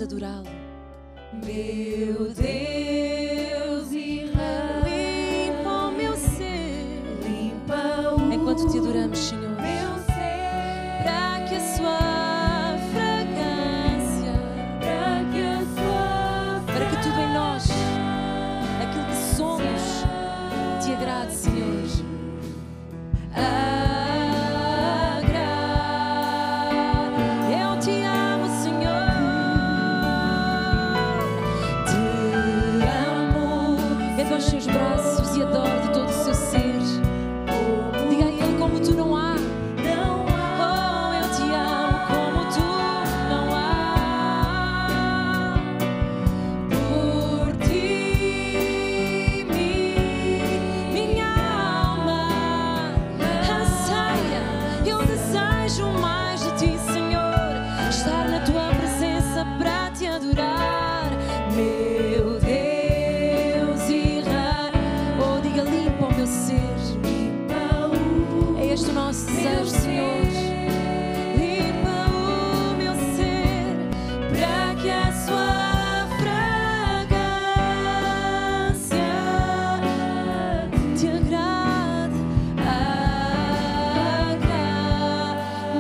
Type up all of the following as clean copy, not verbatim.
adorá-lo. Meu Deus e Rei, Limpa o meu ser, limpa o enquanto te adoramos, Senhor, meu ser, para que a sua fragrância, para que tudo em nós, aquilo que somos, te agrade, Senhor. Eu te amo, Senhor. Te amo. Erga os seus braços e adore de todo o seu ser. Diga a Ele como tu não há. Oh, eu te amo como tu não há. Por ti, minha alma anseia. Eu desejo mais de ti, Senhor. Estar na tua presença para te adorar, meu Deus e Rei. Oh, diga, limpa o meu ser. É este o nosso desejo, Senhor. Limpa o meu ser, para que a sua fragrância te agrade.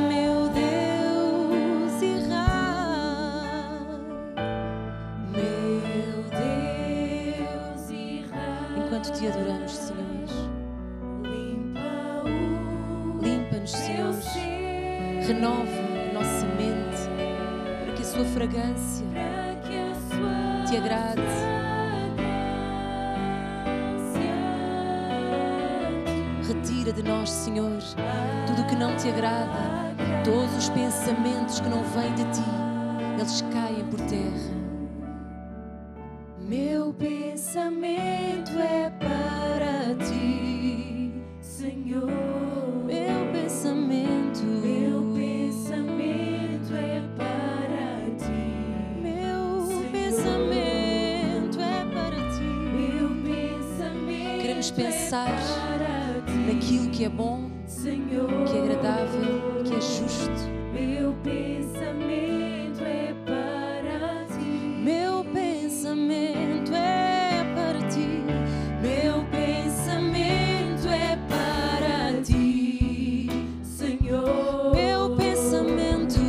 Meu Deus e Rei. Meu Deus e Rei. Enquanto te adoramos, Senhor, limpa-nos, Senhor. Renova a nossa mente para que a sua fragrância te agrade. Retira de nós, Senhor, tudo o que não te agrada. Todos os pensamentos que não vêm de ti, eles caem por terra. Meu pensamento é para ti, Senhor. Meu pensamento é para ti. Meu Senhor. pensamento é para ti. Meu pensamento Queremos pensar é para ti, naquilo que é bom, Senhor. que é agradável, que é justo. Meu pensamento é para ti. Meu pensamento é para ti. Meu pensamento é para ti, Senhor. Meu pensamento.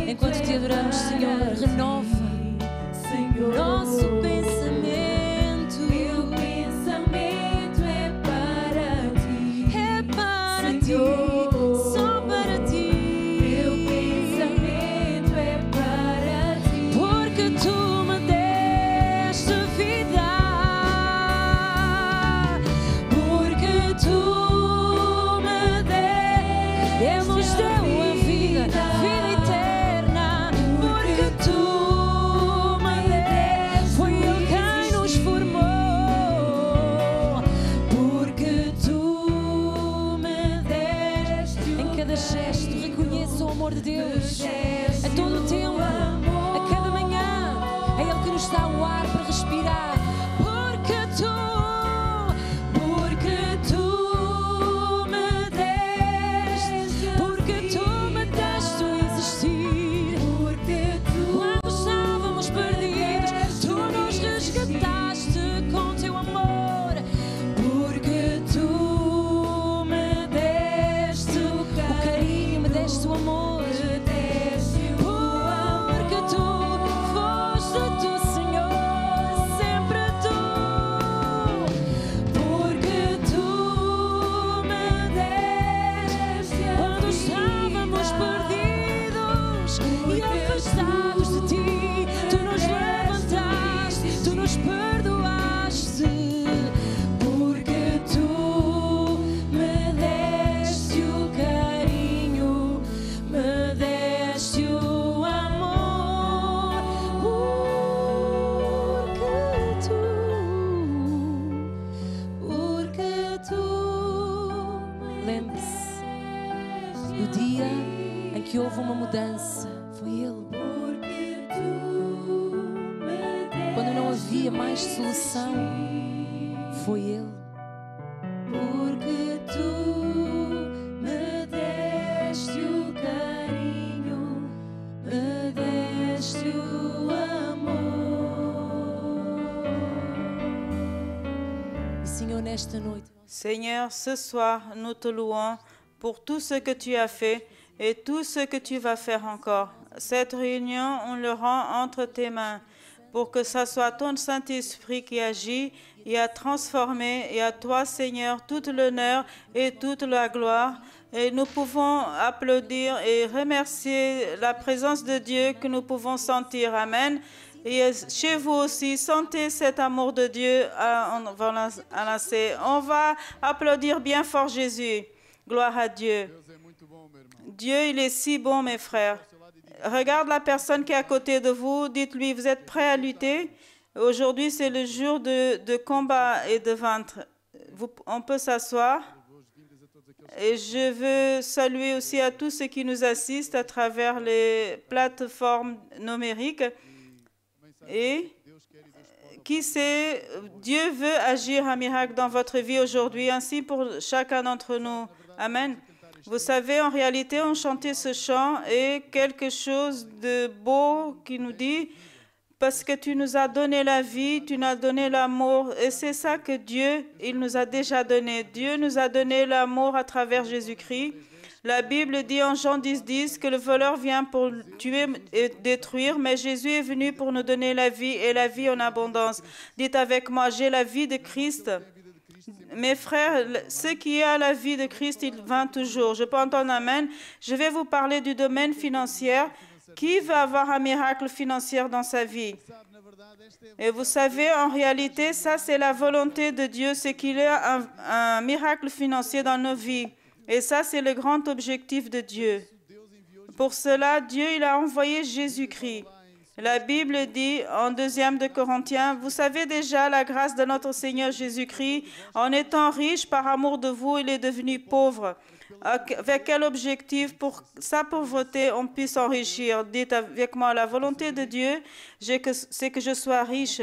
Enquanto te adoramos, Senhor, renova Senhor. nosso pensamento. Meu pensamento é para ti, É para ti, Senhor. só para ti. Meu pensamento é para ti, Porque tu me deste vida, porque tu me deste, Ele nos deu a vida, vida eterna. Porque tu me deste, foi Ele quem nos formou. Porque tu me deste, em cada gesto reconheço o amor de Deus. A todo o tempo, a cada manhã, é Ele que nos dá o ar para respirar. Porque tu me deste o existir. Quando estávamos perdidos, tu nos resgataste com teu amor. Porque tu me deste o carinho, me deste o amor. Porque tu foste tu, Senhor, sempre tu. Porque tu me deste quando estávamos perdidos e afastados de ti. Tu nos levantaste, tu nos perdoaste. Porque tu me deste o carinho, me deste o amor. Porque tu lembre-se do dia em que houve uma mudança. Foi Ele. Quando não havia mais solução, foi Ele. Porque tu me deste o carinho, me deste Senhor, nesta noite. Seigneur, ce soir, nous te louons pour tout ce que tu as fait et tout ce que tu vas faire encore. Cette réunion, on le rend entre tes mains pour que ce soit ton Saint-Esprit qui agit et a transformé. Et à toi, Seigneur, toute l'honneur et toute la gloire. Et nous pouvons applaudir et remercier la présence de Dieu que nous pouvons sentir. Amen. Et chez vous aussi, sentez cet amour de Dieu enlacé. On va applaudir bien fort Jésus. Gloire à Dieu. Dieu, il est si bon, mes frères. Regarde la personne qui est à côté de vous. Dites-lui, vous êtes prêts à lutter? Aujourd'hui, c'est le jour de combat et de vaincre. On peut s'asseoir. Et je veux saluer aussi à tous ceux qui nous assistent à travers les plateformes numériques. Et qui sait, Dieu veut agir un miracle dans votre vie aujourd'hui, ainsi pour chacun d'entre nous. Amen. Vous savez, en réalité, on chantait ce chant et quelque chose de beau qui nous dit, parce que tu nous as donné la vie, tu nous as donné l'amour. Et c'est ça que Dieu, il nous a déjà donné. Dieu nous a donné l'amour à travers Jésus-Christ. La Bible dit en Jean 10:10 que le voleur vient pour tuer et détruire, mais Jésus est venu pour nous donner la vie et la vie en abondance. Dites avec moi, j'ai la vie de Christ. Mes frères, ce qui est à la vie de Christ, il vint toujours. Je peux entendre amen. Je vais vous parler du domaine financier. Qui veut avoir un miracle financier dans sa vie? Et vous savez, en réalité, ça c'est la volonté de Dieu, c'est qu'il y ait un miracle financier dans nos vies. Et ça, c'est le grand objectif de Dieu. Pour cela, Dieu, il a envoyé Jésus-Christ. La Bible dit en 2 de Corinthiens, vous savez déjà la grâce de notre Seigneur Jésus-Christ, en étant riche par amour de vous, il est devenu pauvre. Avec quel objectif? Pour sa pauvreté, on puisse s'enrichir. Dites avec moi, la volonté de Dieu, c'est que je sois riche.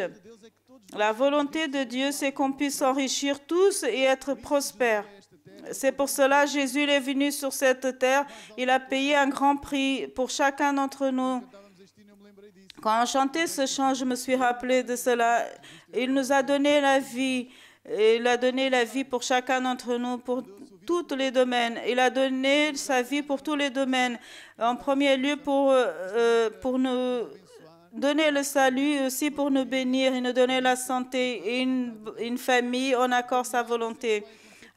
La volonté de Dieu, c'est qu'on puisse s'enrichir tous et être prospères. C'est pour cela que Jésus est venu sur cette terre. Il a payé un grand prix pour chacun d'entre nous. Quand on chantait ce chant, je me suis rappelé de cela. Il nous a donné la vie. Il a donné la vie pour chacun d'entre nous, pour tous les domaines. Il a donné sa vie pour tous les domaines. En premier lieu, pour nous donner le salut, aussi pour nous bénir et nous donner la santé et une famille en accord sa volonté.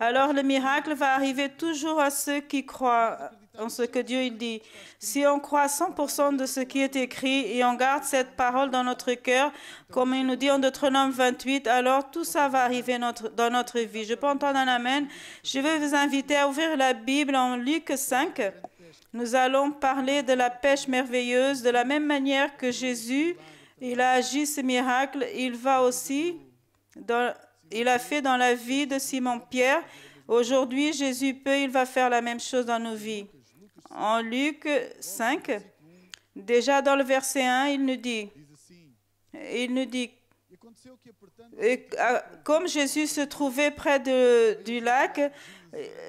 Alors le miracle va arriver toujours à ceux qui croient en ce que Dieu il dit. Si on croit 100% de ce qui est écrit et on garde cette parole dans notre cœur, comme il nous dit en Deutéronome 28, alors tout ça va arriver dans notre vie. Je peux entendre un amen. Je vais vous inviter à ouvrir la Bible en Luc 5. Nous allons parler de la pêche merveilleuse. De la même manière que Jésus, il a agi ce miracle, il va aussi il a fait dans la vie de Simon-Pierre. Aujourd'hui, Jésus il va faire la même chose dans nos vies. En Luc 5, déjà dans le verset 1, il nous dit, comme Jésus se trouvait près du lac,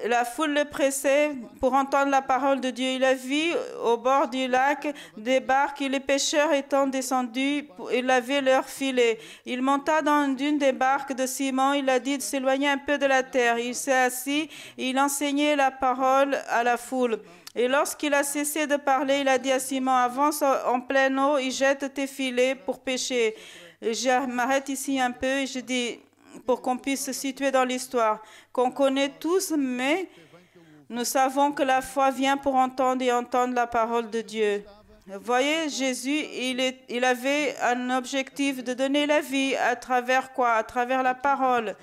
la foule le pressait pour entendre la parole de Dieu. Il a vu au bord du lac des barques et les pêcheurs étant descendus, ils lavaient leurs filets. Il monta dans une des barques de Simon, il a dit de s'éloigner un peu de la terre. Il s'est assis, il enseignait la parole à la foule. Et lorsqu'il a cessé de parler, il a dit à Simon, avance en pleine eau et jette tes filets pour pêcher. Je m'arrête ici un peu et je dis, pour qu'on puisse se situer dans l'histoire, qu'on connaît tous, mais nous savons que la foi vient pour entendre et entendre la parole de Dieu. Vous voyez, Jésus, il avait un objectif de donner la vie à travers quoi? À travers la parole,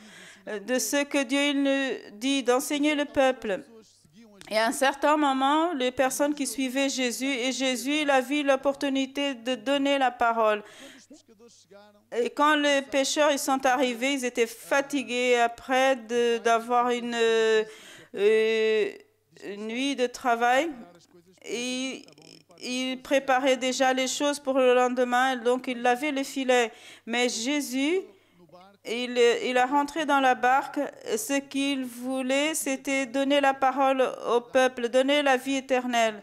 de ce que Dieu il nous dit, d'enseigner le peuple. Et à un certain moment, les personnes qui suivaient Jésus, et Jésus, il a vu l'opportunité de donner la parole. Et quand les pécheurs ils sont arrivés, ils étaient fatigués après d'avoir une nuit de travail. Et ils préparaient déjà les choses pour le lendemain, donc ils lavaient les filets. Mais Jésus, il a rentré dans la barque. Ce qu'il voulait, c'était donner la parole au peuple, donner la vie éternelle.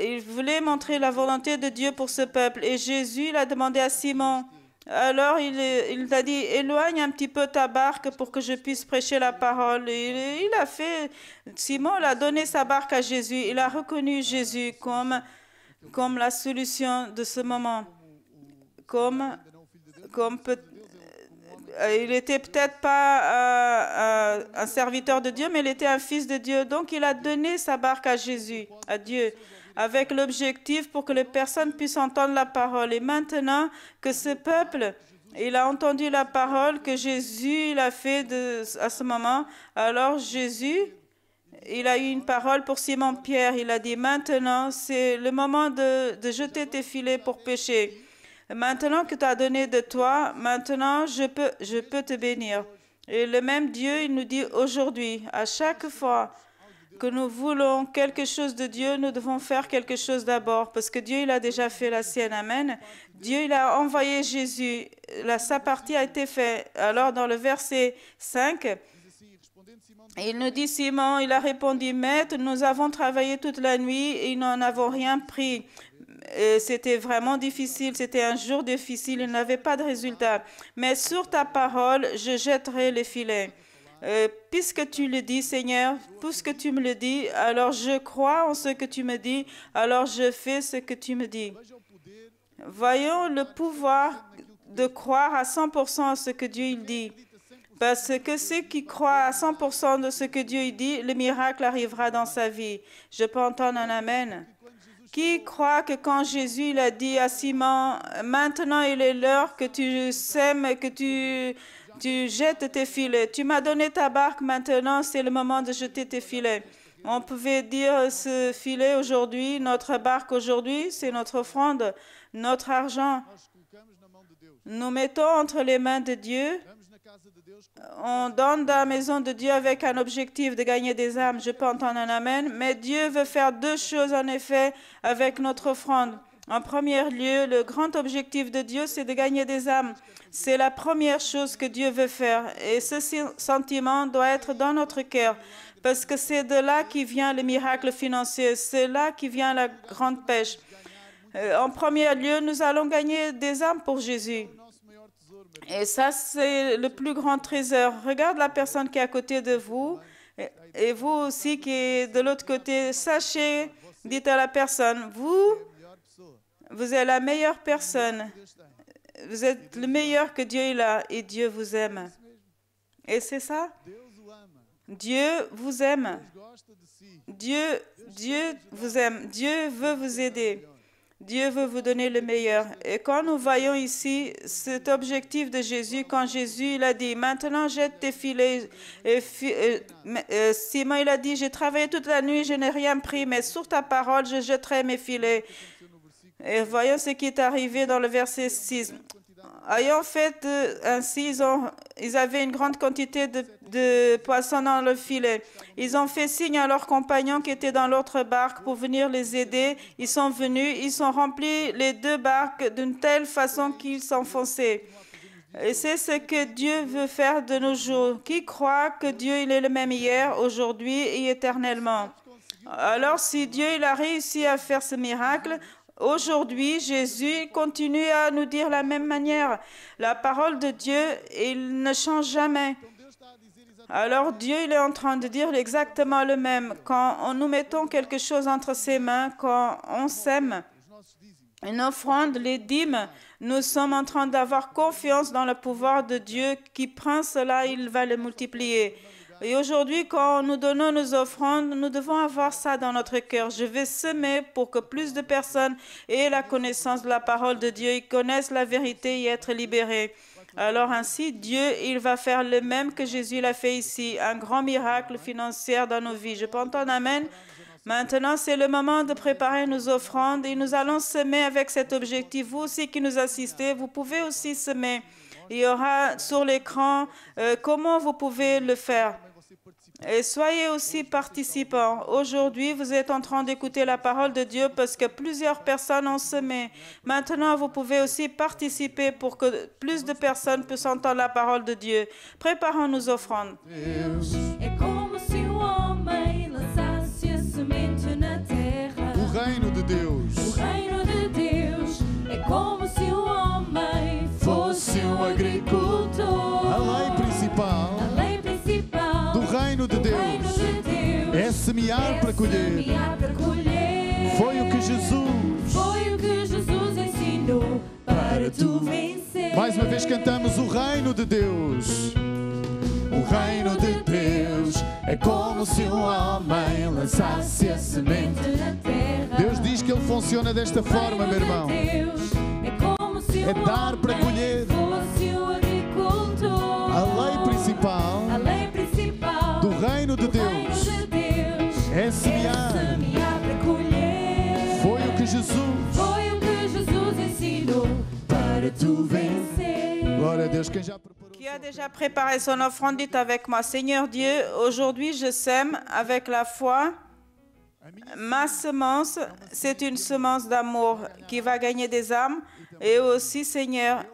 Il voulait montrer la volonté de Dieu pour ce peuple. Et Jésus il a demandé à Simon, Alors il t'a dit, éloigne un petit peu ta barque pour que je puisse prêcher la parole. Et il a fait, Simon il a donné sa barque à Jésus. Il a reconnu Jésus comme la solution de ce moment. Il n'était peut-être pas un serviteur de Dieu, mais il était un fils de Dieu. Donc il a donné sa barque à Jésus, à Dieu, avec l'objectif pour que les personnes puissent entendre la parole. Et maintenant que ce peuple, il a entendu la parole que Jésus il a fait à ce moment, alors Jésus, il a eu une parole pour Simon-Pierre. Il a dit, maintenant, c'est le moment de jeter tes filets pour pêcher. Maintenant que tu as donné de toi, maintenant, je peux te bénir. Et le même Dieu, il nous dit aujourd'hui, à chaque fois que nous voulons quelque chose de Dieu, nous devons faire quelque chose d'abord, parce que Dieu, il a déjà fait la sienne. Amen. Dieu, il a envoyé Jésus. Sa partie a été faite. Alors, dans le verset 5, il nous dit, Simon, il a répondu, Maître, nous avons travaillé toute la nuit et n'en avons rien pris. C'était vraiment difficile, c'était un jour difficile, il n'avait pas de résultat. Mais sur ta parole, je jetterai les filets. Puisque tu le dis, Seigneur, puisque tu me le dis, alors je crois en ce que tu me dis, alors je fais ce que tu me dis. Voyons le pouvoir de croire à 100% à ce que Dieu il dit. Parce que ceux qui croient à 100% de ce que Dieu il dit, le miracle arrivera dans sa vie. Je peux entendre un amen. Qui croit que quand Jésus il a dit à Simon, maintenant il est l'heure que tu sèmes, que tu jettes tes filets. Tu m'as donné ta barque, maintenant c'est le moment de jeter tes filets. On pouvait dire ce filet aujourd'hui, notre barque aujourd'hui, c'est notre offrande, notre argent. Nous mettons entre les mains de Dieu. On donne dans la maison de Dieu avec un objectif de gagner des âmes. Je peux entendre un amen. Mais Dieu veut faire deux choses en effet avec notre offrande. En premier lieu, le grand objectif de Dieu, c'est de gagner des âmes. C'est la première chose que Dieu veut faire. Et ce sentiment doit être dans notre cœur. Parce que c'est de là qui vient le miracle financier. C'est là qui vient la grande pêche. En premier lieu, nous allons gagner des âmes pour Jésus. Et ça, c'est le plus grand trésor. Regarde la personne qui est à côté de vous et vous aussi qui est de l'autre côté. Sachez, dites à la personne, vous êtes la meilleure personne. Vous êtes le meilleur que Dieu il a et Dieu vous aime. Et c'est ça. Dieu vous aime. Dieu vous aime. Dieu veut vous aider. Dieu veut vous donner le meilleur. Et quand nous voyons ici cet objectif de Jésus, quand Jésus il a dit, maintenant jette tes filets. Simon il a dit, j'ai travaillé toute la nuit, je n'ai rien pris, mais sur ta parole, je jetterai mes filets. Et voyons ce qui est arrivé dans le verset 6. Ayant fait ainsi, ils avaient une grande quantité de poissons dans le filet. Ils ont fait signe à leurs compagnons qui étaient dans l'autre barque pour venir les aider. Ils sont venus, ils ont rempli les deux barques d'une telle façon qu'ils s'enfonçaient. Et c'est ce que Dieu veut faire de nos jours. Qui croit que Dieu il est le même hier, aujourd'hui et éternellement? Alors si Dieu il a réussi à faire ce miracle, aujourd'hui, Jésus continue à nous dire la même manière. La parole de Dieu, il ne change jamais. Alors Dieu, il est en train de dire exactement le même. Quand nous mettons quelque chose entre ses mains, quand on sème une offrande, les dîmes, nous sommes en train d'avoir confiance dans le pouvoir de Dieu qui prend cela, il va le multiplier. Et aujourd'hui, quand nous donnons nos offrandes, nous devons avoir ça dans notre cœur. Je vais semer pour que plus de personnes aient la connaissance de la parole de Dieu, ils connaissent la vérité et être libérés. Alors ainsi, Dieu, il va faire le même que Jésus l'a fait ici, un grand miracle financier dans nos vies. Je peux entendre amen. Maintenant, c'est le moment de préparer nos offrandes et nous allons semer avec cet objectif. Vous aussi qui nous assistez, vous pouvez aussi semer. Il y aura sur l'écran comment vous pouvez le faire. Et soyez aussi participants. Aujourd'hui, vous êtes en train d'écouter la parole de Dieu parce que plusieurs personnes ont semé. Maintenant, vous pouvez aussi participer pour que plus de personnes puissent entendre la parole de Dieu. Préparons nos offrandes. É como se o homem lançasse a semente na terra. O reino de Deus O reino de Deus é como se o homem fosse semear para colher. semear para colher. Foi o que Jesus. Foi o que Jesus ensinou para tu vencer. Mais uma vez cantamos o reino de Deus. O reino de Deus é como se um homem lançasse a semente. na terra. Deus diz que ele funciona desta forma, meu irmão. Deus é como se É dar para homem colher. fosse o agricultor. A lei principal A lei principal do reino de do reino Deus de Deus é semear. semear para colher. Foi o que Jesus. Foi o que Jesus ensinou para tu vencer. Glória a Deus. Quem já preparou? Qui a déjà préparé son offrande, dites avec moi, Seigneur Dieu, aujourd'hui je sème avec la foi. Ma semence, c'est une semence d'amour qui va gagner des âmes. Et aussi, Seigneur,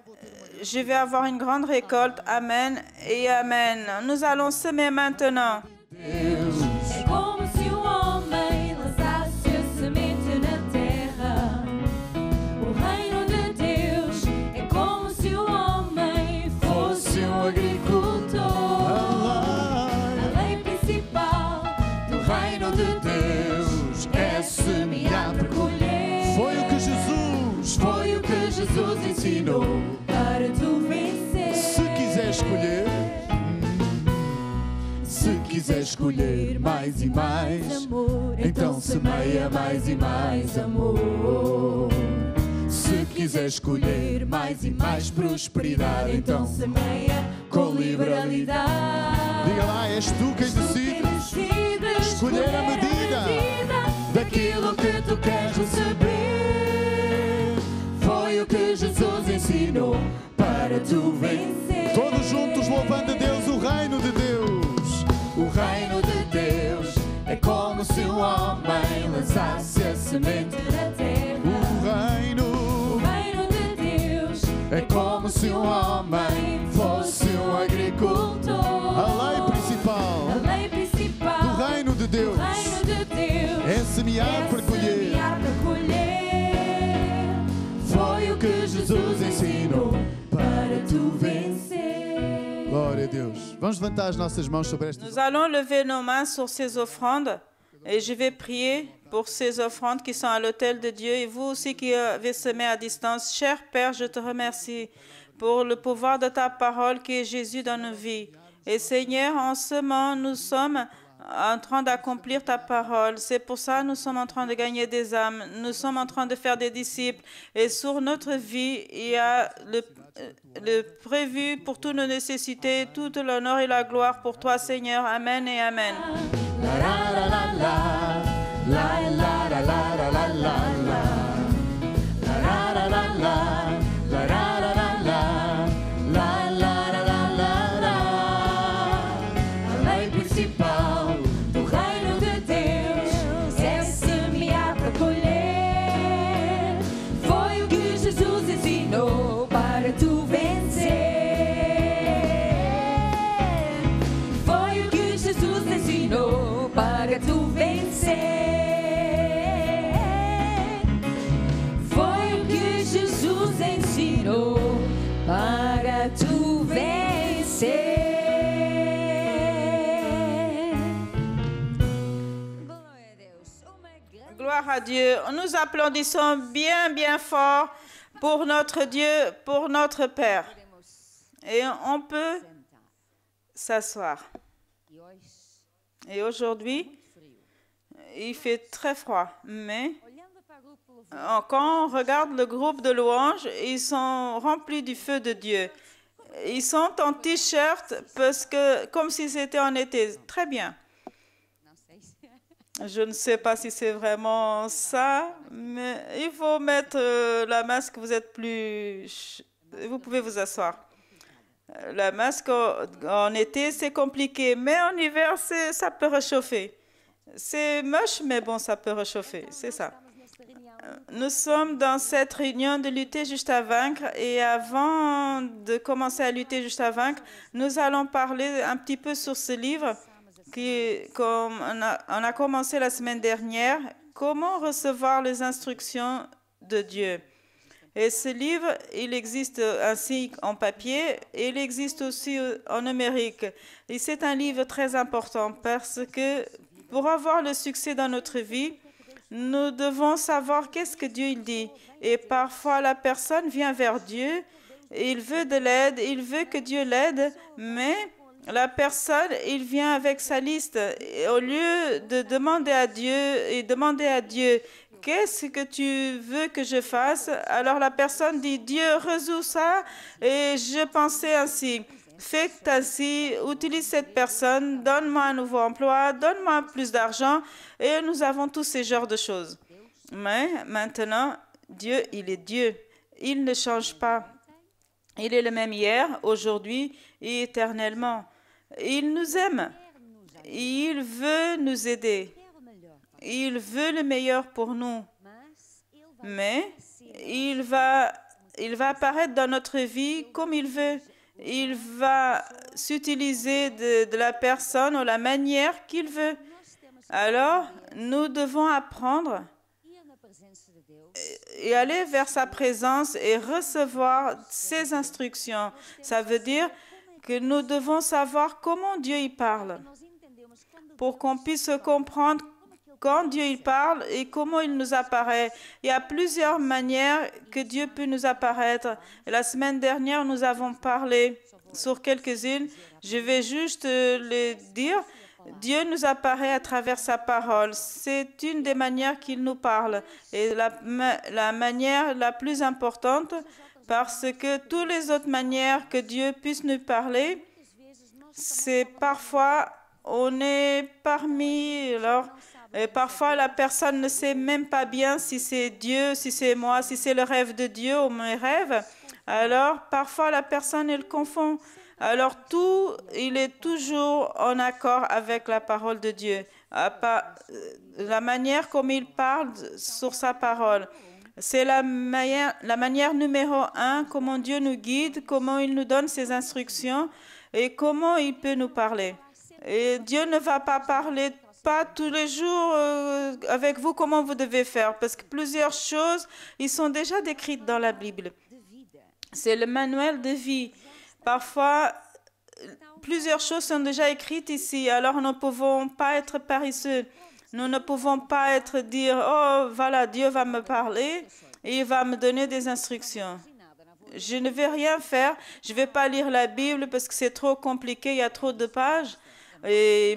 je vais avoir une grande récolte. Amen et Amen. Nous allons semer maintenant. É como se um homem lançasse a semente na terra. O reino de Deus é como se o homem fosse um agricultor. A lei principal do reino de Deus é semear para colher. Foi o que Jesus. Foi o que Jesus ensinou para tu vencer. Se quiser escolher. Se quiser escolher mais e mais, amor, então semeia mais e mais amor. Se quiser escolher mais e mais prosperidade, então semeia com liberalidade. diga lá, és tu quem decides escolher a medida daquilo que tu queres receber. Foi o que Jesus ensinou para tu vencer. Todos juntos louvando a Deus, o reino de Deus. O reino de Deus é como se um homem lançasse a semente na terra. O reino de Deus é como se um homem fosse um agricultor. A lei principal A lei principal do reino de Deus do reino de Deus é semear para colher. semear para colher. Foi o que Jesus ensinou para tu vencer. Glória a Deus. Vamos levantar as nossas mãos sobre esta. Nous allons lever nos mains sur ces offrandes et je vais prier pour ces offrandes qui sont à l'autel de Dieu. Et vous aussi qui avez semé à distance, cher Père, je te remercie pour le pouvoir de ta parole qui est Jésus dans nos vies. Et Seigneur, en semant, nous sommes en train d'accomplir ta parole. C'est pour ça que nous sommes en train de gagner des âmes. Nous sommes en train de faire des disciples. Et sur notre vie, il y a le prévu pour toutes nos nécessités, tout l'honneur et la gloire pour toi, Seigneur. Amen et Amen. A lei principal do reino de Deus é semear para colher. Foi o que Jesus ensinou para tu vencer. Foi o que Jesus ensinou para tu vencer. Foi o que Jesus ensinou para tu vencer. Gloire à Dieu. Nous applaudissons bien, bien fort pour notre Dieu, pour notre Père. Et on peut s'asseoir. Et aujourd'hui, il fait très froid, mais quand on regarde le groupe de louanges, ils sont remplis du feu de Dieu. Ils sont en t-shirt parce que, comme si c'était en été. Très bien. Je ne sais pas si c'est vraiment ça, mais il faut mettre la masque. Vous êtes plus... Vous pouvez vous asseoir. La masque en été, c'est compliqué, mais en hiver, ça peut réchauffer. C'est moche, mais bon, ça peut réchauffer. C'est ça. Nous sommes dans cette réunion de lutter juste à vaincre et avant de commencer à lutter juste à vaincre, nous allons parler un petit peu sur ce livre qui, comme on a commencé la semaine dernière, comment recevoir les instructions de Dieu. Et ce livre, il existe ainsi en papier et il existe aussi en numérique. Et c'est un livre très important parce que Pour avoir le succès dans notre vie, nous devons savoir qu'est-ce que Dieu il dit. Et parfois, la personne vient vers Dieu, il veut de l'aide, il veut que Dieu l'aide, mais la personne, il vient avec sa liste. Et au lieu de demander à Dieu, qu'est-ce que tu veux que je fasse? Alors la personne dit, Dieu, résous ça, et je pensais ainsi. Fais ainsi, utilise cette personne, donne-moi un nouveau emploi, donne-moi plus d'argent, et nous avons tous ces genres de choses. Mais maintenant, Dieu, il est Dieu. Il ne change pas. Il est le même hier, aujourd'hui et éternellement. Il nous aime. Il veut nous aider. Il veut le meilleur pour nous. Mais il va apparaître dans notre vie comme il veut. Il va s'utiliser de la personne ou la manière qu'il veut. Alors, nous devons apprendre et aller vers sa présence et recevoir ses instructions. Ça veut dire que nous devons savoir comment Dieu y parle pour qu'on puisse comprendre quand Dieu il parle et comment il nous apparaît. Il y a plusieurs manières que Dieu peut nous apparaître. Et la semaine dernière, nous avons parlé sur quelques-unes. Je vais juste les dire. Dieu nous apparaît à travers sa parole. C'est une des manières qu'il nous parle. Et la manière la plus importante, parce que toutes les autres manières que Dieu puisse nous parler, c'est parfois on est parmi... Alors, et parfois, la personne ne sait même pas bien si c'est Dieu, si c'est moi, si c'est le rêve de Dieu ou mes rêves. Alors, parfois, la personne, elle confond. Alors, il est toujours en accord avec la parole de Dieu. La manière comme il parle sur sa parole. C'est la manière numéro 1, comment Dieu nous guide, comment il nous donne ses instructions et comment il peut nous parler. Et Dieu ne va pas parler pas tous les jours avec vous comment vous devez faire, parce que plusieurs choses, ils sont déjà décrites dans la Bible. C'est le manuel de vie. Parfois, plusieurs choses sont déjà écrites ici, alors nous ne pouvons pas être paresseux. Nous ne pouvons pas dire, oh, voilà, Dieu va me parler et il va me donner des instructions. Je ne vais rien faire, je ne vais pas lire la Bible parce que c'est trop compliqué, il y a trop de pages. Et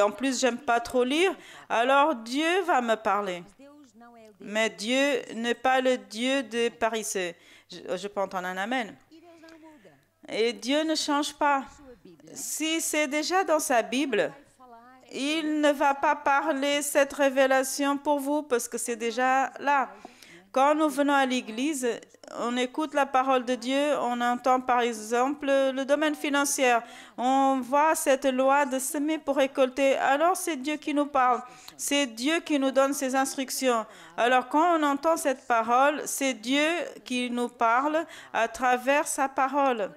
en plus, j'aime pas trop lire. Alors, Dieu va me parler. Mais Dieu n'est pas le Dieu des paresseux. Je peux entendre un amen. Et Dieu ne change pas. Si c'est déjà dans sa Bible, il ne va pas parler cette révélation pour vous parce que c'est déjà là. Quand nous venons à l'église, on écoute la parole de Dieu, on entend par exemple le domaine financier. On voit cette loi de semer pour récolter. Alors c'est Dieu qui nous parle. C'est Dieu qui nous donne ses instructions. Alors quand on entend cette parole, c'est Dieu qui nous parle à travers sa parole.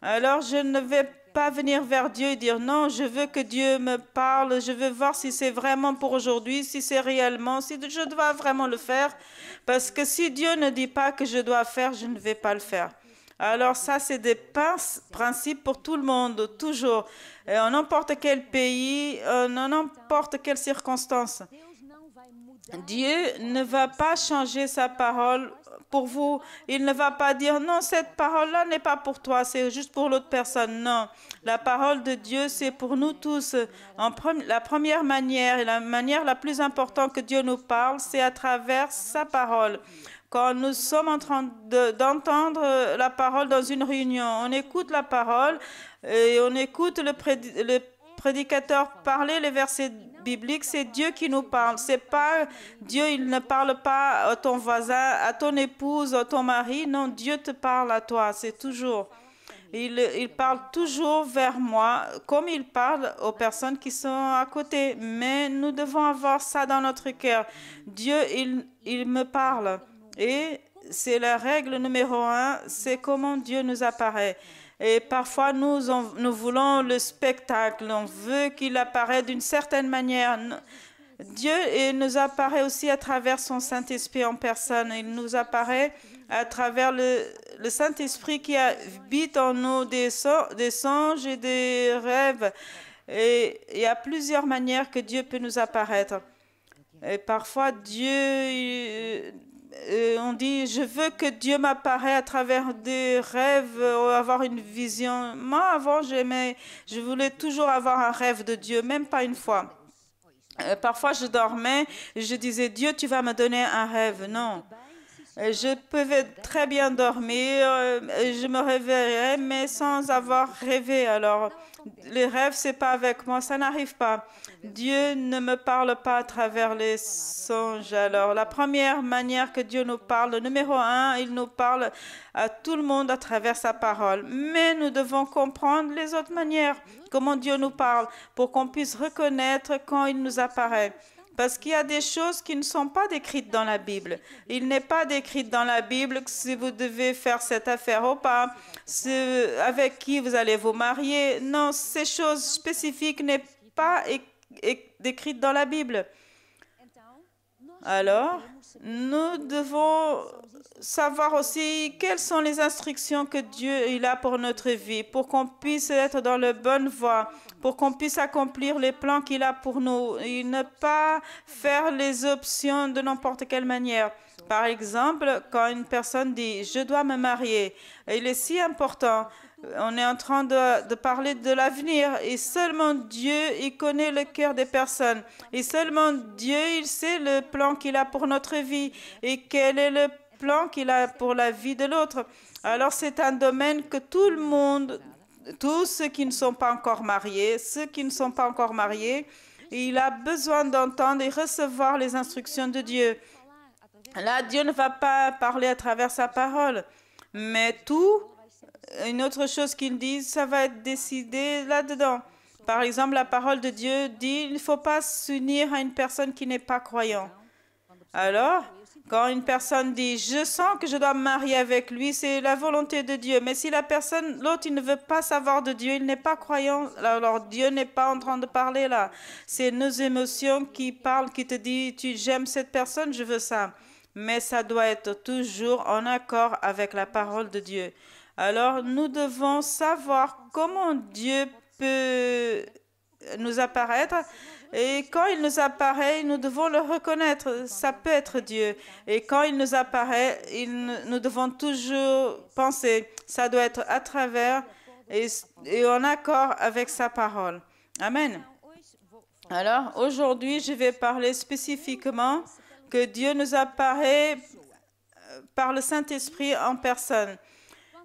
Alors je ne vais pas venir vers Dieu et dire non, je veux que Dieu me parle, je veux voir si c'est vraiment pour aujourd'hui, si c'est réellement, si je dois vraiment le faire. Parce que si Dieu ne dit pas que je dois faire, je ne vais pas le faire. Alors ça, c'est des principes pour tout le monde, toujours. Et en n'importe quel pays, en n'importe quelle circonstance. Dieu ne va pas changer sa parole pour vous. Il ne va pas dire non, cette parole-là n'est pas pour toi, c'est juste pour l'autre personne. Non, la parole de Dieu, c'est pour nous tous. La première manière et la manière la plus importante que Dieu nous parle, c'est à travers sa parole. Quand nous sommes en train d'entendre la parole dans une réunion, on écoute la parole et on écoute le prédicateur parler les versets bibliques, c'est Dieu qui nous parle. C'est pas Dieu, il ne parle pas à ton voisin, à ton épouse, à ton mari. Non, Dieu te parle à toi, c'est toujours. Il parle toujours vers moi, comme il parle aux personnes qui sont à côté. Mais nous devons avoir ça dans notre cœur. Dieu, il me parle. Et c'est la règle numéro 1, c'est comment Dieu nous apparaît. Et parfois, nous voulons le spectacle. On veut qu'il apparaisse d'une certaine manière. Dieu nous apparaît aussi à travers son Saint-Esprit en personne. Il nous apparaît à travers le Saint-Esprit qui habite en nous des songes et des rêves. Et il y a plusieurs manières que Dieu peut nous apparaître. Et parfois, Dieu, on dit, je veux que Dieu m'apparaisse à travers des rêves, avoir une vision. Moi, avant, je voulais toujours avoir un rêve de Dieu, même pas une fois. Parfois, je dormais et je disais, Dieu, tu vas me donner un rêve. Non. Je pouvais très bien dormir, je me réveillerais, mais sans avoir rêvé. Alors, les rêves, c'est pas avec moi, ça n'arrive pas. Dieu ne me parle pas à travers les songes. Alors, la première manière que Dieu nous parle, le numéro 1, il nous parle à tout le monde à travers sa parole. Mais nous devons comprendre les autres manières, comment Dieu nous parle, pour qu'on puisse reconnaître quand il nous apparaît. Parce qu'il y a des choses qui ne sont pas décrites dans la Bible. Il n'est pas décrit dans la Bible que si vous devez faire cette affaire ou pas, avec qui vous allez vous marier. Non, ces choses spécifiques n'est pas décrites dans la Bible. Alors, nous devons savoir aussi quelles sont les instructions que Dieu il a pour notre vie, pour qu'on puisse être dans la bonne voie, pour qu'on puisse accomplir les plans qu'il a pour nous et ne pas faire les options de n'importe quelle manière. Par exemple, quand une personne dit « je dois me marier », il est si important. On est en train de parler de l'avenir et seulement Dieu, il connaît le cœur des personnes. Et seulement Dieu, il sait le plan qu'il a pour notre vie et quel est le plan qu'il a pour la vie de l'autre. Alors c'est un domaine que tout le monde, tous ceux qui ne sont pas encore mariés, il a besoin d'entendre et recevoir les instructions de Dieu. Là, Dieu ne va pas parler à travers sa parole, mais tout, une autre chose qu'il dit, ça va être décidé là-dedans. Par exemple, la parole de Dieu dit, il ne faut pas s'unir à une personne qui n'est pas croyante. Alors, quand une personne dit, je sens que je dois me marier avec lui, c'est la volonté de Dieu. Mais si la personne, l'autre, il ne veut pas savoir de Dieu, il n'est pas croyant, alors Dieu n'est pas en train de parler là. C'est nos émotions qui parlent, qui te disent, j'aime cette personne, je veux ça. Mais ça doit être toujours en accord avec la parole de Dieu. Alors, nous devons savoir comment Dieu peut nous apparaître. Et quand il nous apparaît, nous devons le reconnaître. Ça peut être Dieu. Et quand il nous apparaît, nous devons toujours penser. Ça doit être à travers et en accord avec sa parole. Amen. Alors, aujourd'hui, je vais parler spécifiquement que Dieu nous apparaît par le Saint-Esprit en personne.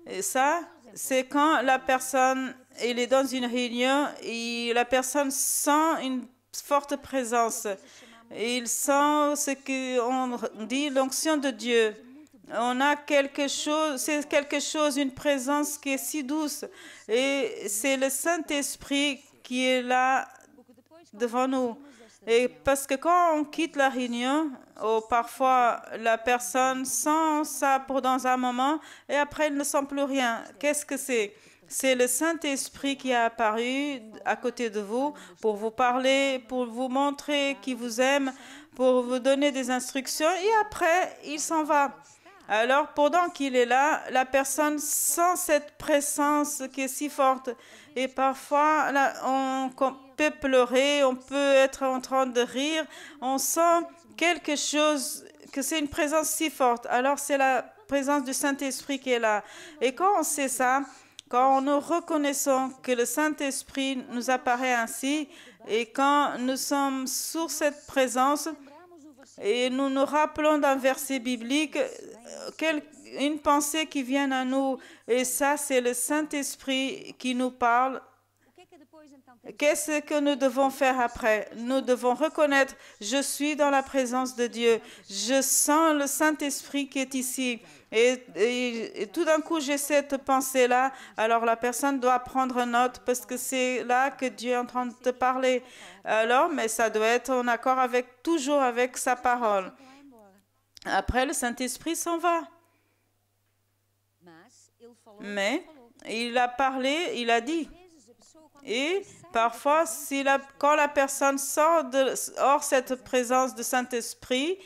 Et ça, c'est quand la personne elle est dans une réunion et la personne sent une forte présence. Il sent ce qu'on dit, l'onction de Dieu. On a quelque chose, c'est quelque chose, une présence qui est si douce. Et c'est le Saint-Esprit qui est là devant nous. Et parce que quand on quitte la réunion, parfois la personne sent ça dans un moment et après elle ne sent plus rien. Qu'est-ce que c'est? C'est le Saint-Esprit qui a apparu à côté de vous pour vous parler, pour vous montrer qu'il vous aime, pour vous donner des instructions et après il s'en va. Alors pendant qu'il est là, la personne sent cette présence qui est si forte et parfois là, on peut pleurer, on peut être en train de rire, on sent quelque chose, que c'est une présence si forte. Alors c'est la présence du Saint-Esprit qui est là. Et quand on sait ça, quand nous reconnaissons que le Saint-Esprit nous apparaît ainsi et quand nous sommes sur cette présence et nous nous rappelons d'un verset biblique, une pensée qui vient à nous et ça c'est le Saint-Esprit qui nous parle. Qu'est-ce que nous devons faire après? Nous devons reconnaître, je suis dans la présence de Dieu. Je sens le Saint-Esprit qui est ici. Et tout d'un coup, j'ai cette pensée-là. Alors, la personne doit prendre note parce que c'est là que Dieu est en train de te parler. Alors, mais ça doit être en accord toujours avec sa parole. Après, le Saint-Esprit s'en va. Mais il a parlé, il a dit. Et parfois, quand la personne sort hors cette présence de Saint-Esprit,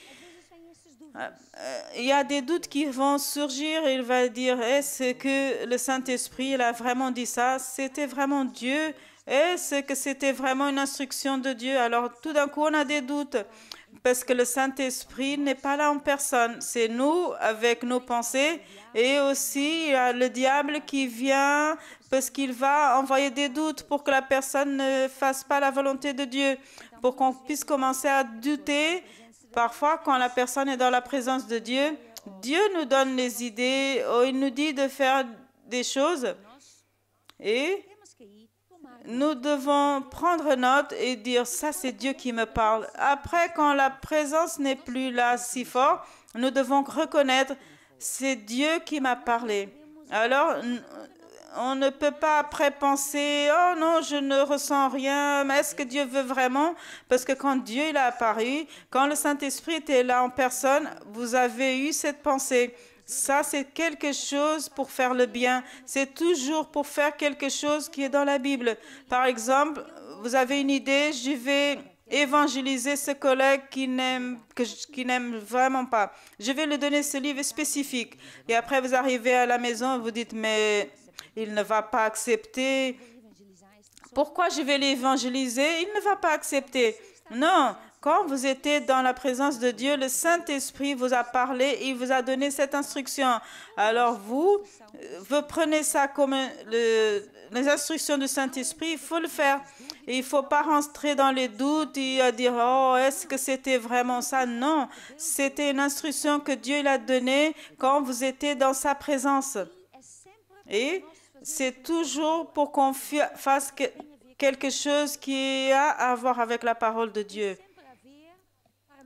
il y a des doutes qui vont surgir et il va dire, est-ce que le Saint-Esprit il a vraiment dit ça? C'était vraiment Dieu Est-ce que c'était vraiment une instruction de Dieu? Alors tout d'un coup, on a des doutes parce que le Saint-Esprit n'est pas là en personne. C'est nous avec nos pensées et aussi il y a le diable qui vient parce qu'il va envoyer des doutes pour que la personne ne fasse pas la volonté de Dieu, pour qu'on puisse commencer à douter. Parfois, quand la personne est dans la présence de Dieu, Dieu nous donne les idées, il nous dit de faire des choses et nous devons prendre note et dire ça c'est Dieu qui me parle. Après, quand la présence n'est plus là si fort, nous devons reconnaître c'est Dieu qui m'a parlé. Alors, on ne peut pas après penser oh non, je ne ressens rien, mais est-ce que Dieu veut vraiment? Parce que quand Dieu il a apparu, quand le Saint-Esprit était là en personne, vous avez eu cette pensée. Ça, c'est quelque chose pour faire le bien. C'est toujours pour faire quelque chose qui est dans la Bible. Par exemple, vous avez une idée, je vais évangéliser ce collègue qui n'aime vraiment pas. Je vais lui donner ce livre spécifique. Et après, vous arrivez à la maison et vous dites, mais il ne va pas accepter. Pourquoi je vais l'évangéliser? Il ne va pas accepter. Non. Quand vous étiez dans la présence de Dieu, le Saint-Esprit vous a parlé, il vous a donné cette instruction. Alors vous prenez ça comme les instructions du Saint-Esprit, il faut le faire. Et il ne faut pas rentrer dans les doutes et dire « Oh, est-ce que c'était vraiment ça ?» Non, c'était une instruction que Dieu l'a donnée quand vous étiez dans sa présence. Et c'est toujours pour qu'on fasse quelque chose qui a à voir avec la parole de Dieu.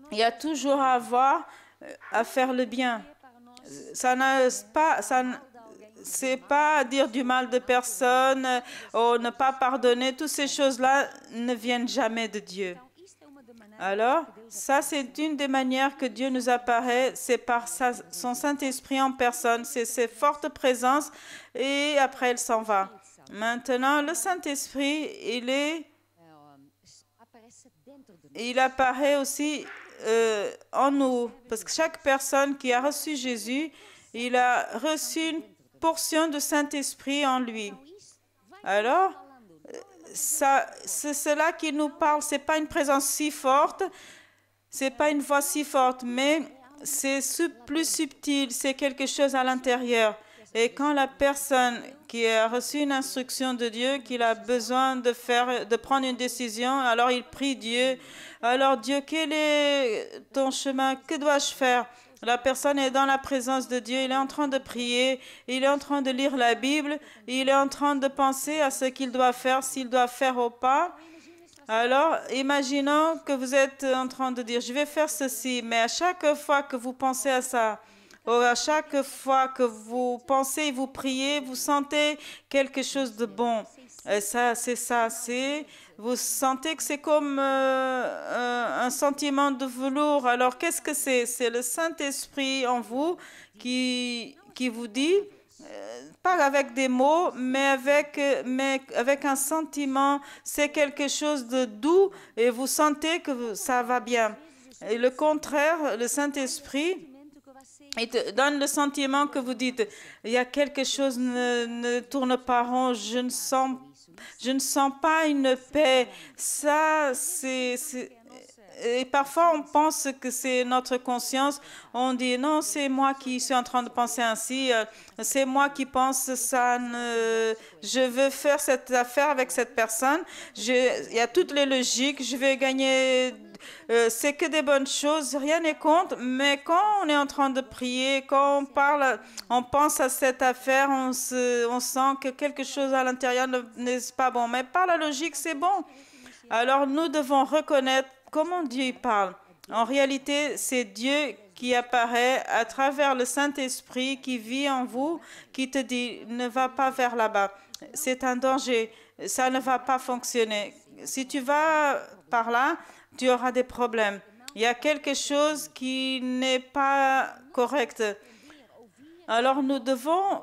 Il y a toujours à avoir à faire le bien. C'est pas dire du mal de personne, ou ne pas pardonner. Toutes ces choses-là ne viennent jamais de Dieu. Alors, ça, c'est une des manières que Dieu nous apparaît. C'est par son Saint-Esprit en personne. C'est ses fortes présences et après, il s'en va. Maintenant, le Saint-Esprit, il apparaît aussi en nous, parce que chaque personne qui a reçu Jésus, il a reçu une portion de Saint-Esprit en lui. Alors, c'est cela qui nous parle. C'est pas une présence si forte, c'est pas une voix si forte, mais c'est plus subtil, c'est quelque chose à l'intérieur. Et quand la personne qui a reçu une instruction de Dieu, qu'il a besoin de prendre une décision, alors il prie Dieu. Alors Dieu, quel est ton chemin? Que dois-je faire? La personne est dans la présence de Dieu, il est en train de prier, il est en train de lire la Bible, il est en train de penser à ce qu'il doit faire, s'il doit faire ou pas. Alors, imaginons que vous êtes en train de dire, je vais faire ceci, mais à chaque fois que vous pensez à ça, ou à chaque fois que vous pensez et vous priez, vous sentez quelque chose de bon. Et ça, vous sentez que c'est comme un sentiment de velours. Alors, qu'est-ce que c'est? C'est le Saint-Esprit en vous qui vous dit, pas avec des mots, mais avec un sentiment, c'est quelque chose de doux et vous sentez que ça va bien. Et le contraire, le Saint-Esprit, il te donne le sentiment que vous dites, il y a quelque chose ne tourne pas rond, je ne sens pas une paix. Ça, et parfois, on pense que c'est notre conscience. On dit, non, c'est moi qui suis en train de penser ainsi. C'est moi qui pense ça. Je veux faire cette affaire avec cette personne. Il y a toutes les logiques. Je vais gagner. C'est que des bonnes choses. Rien n'est contre. Mais quand on est en train de prier, quand on parle, on pense à cette affaire, on sent que quelque chose à l'intérieur n'est pas bon. Mais par la logique, c'est bon. Alors, nous devons reconnaître comment Dieu parle. En réalité, c'est Dieu qui apparaît à travers le Saint-Esprit qui vit en vous, qui te dit « ne va pas vers là-bas, c'est un danger, ça ne va pas fonctionner. Si tu vas par là, tu auras des problèmes. Il y a quelque chose qui n'est pas correct. » Alors nous devons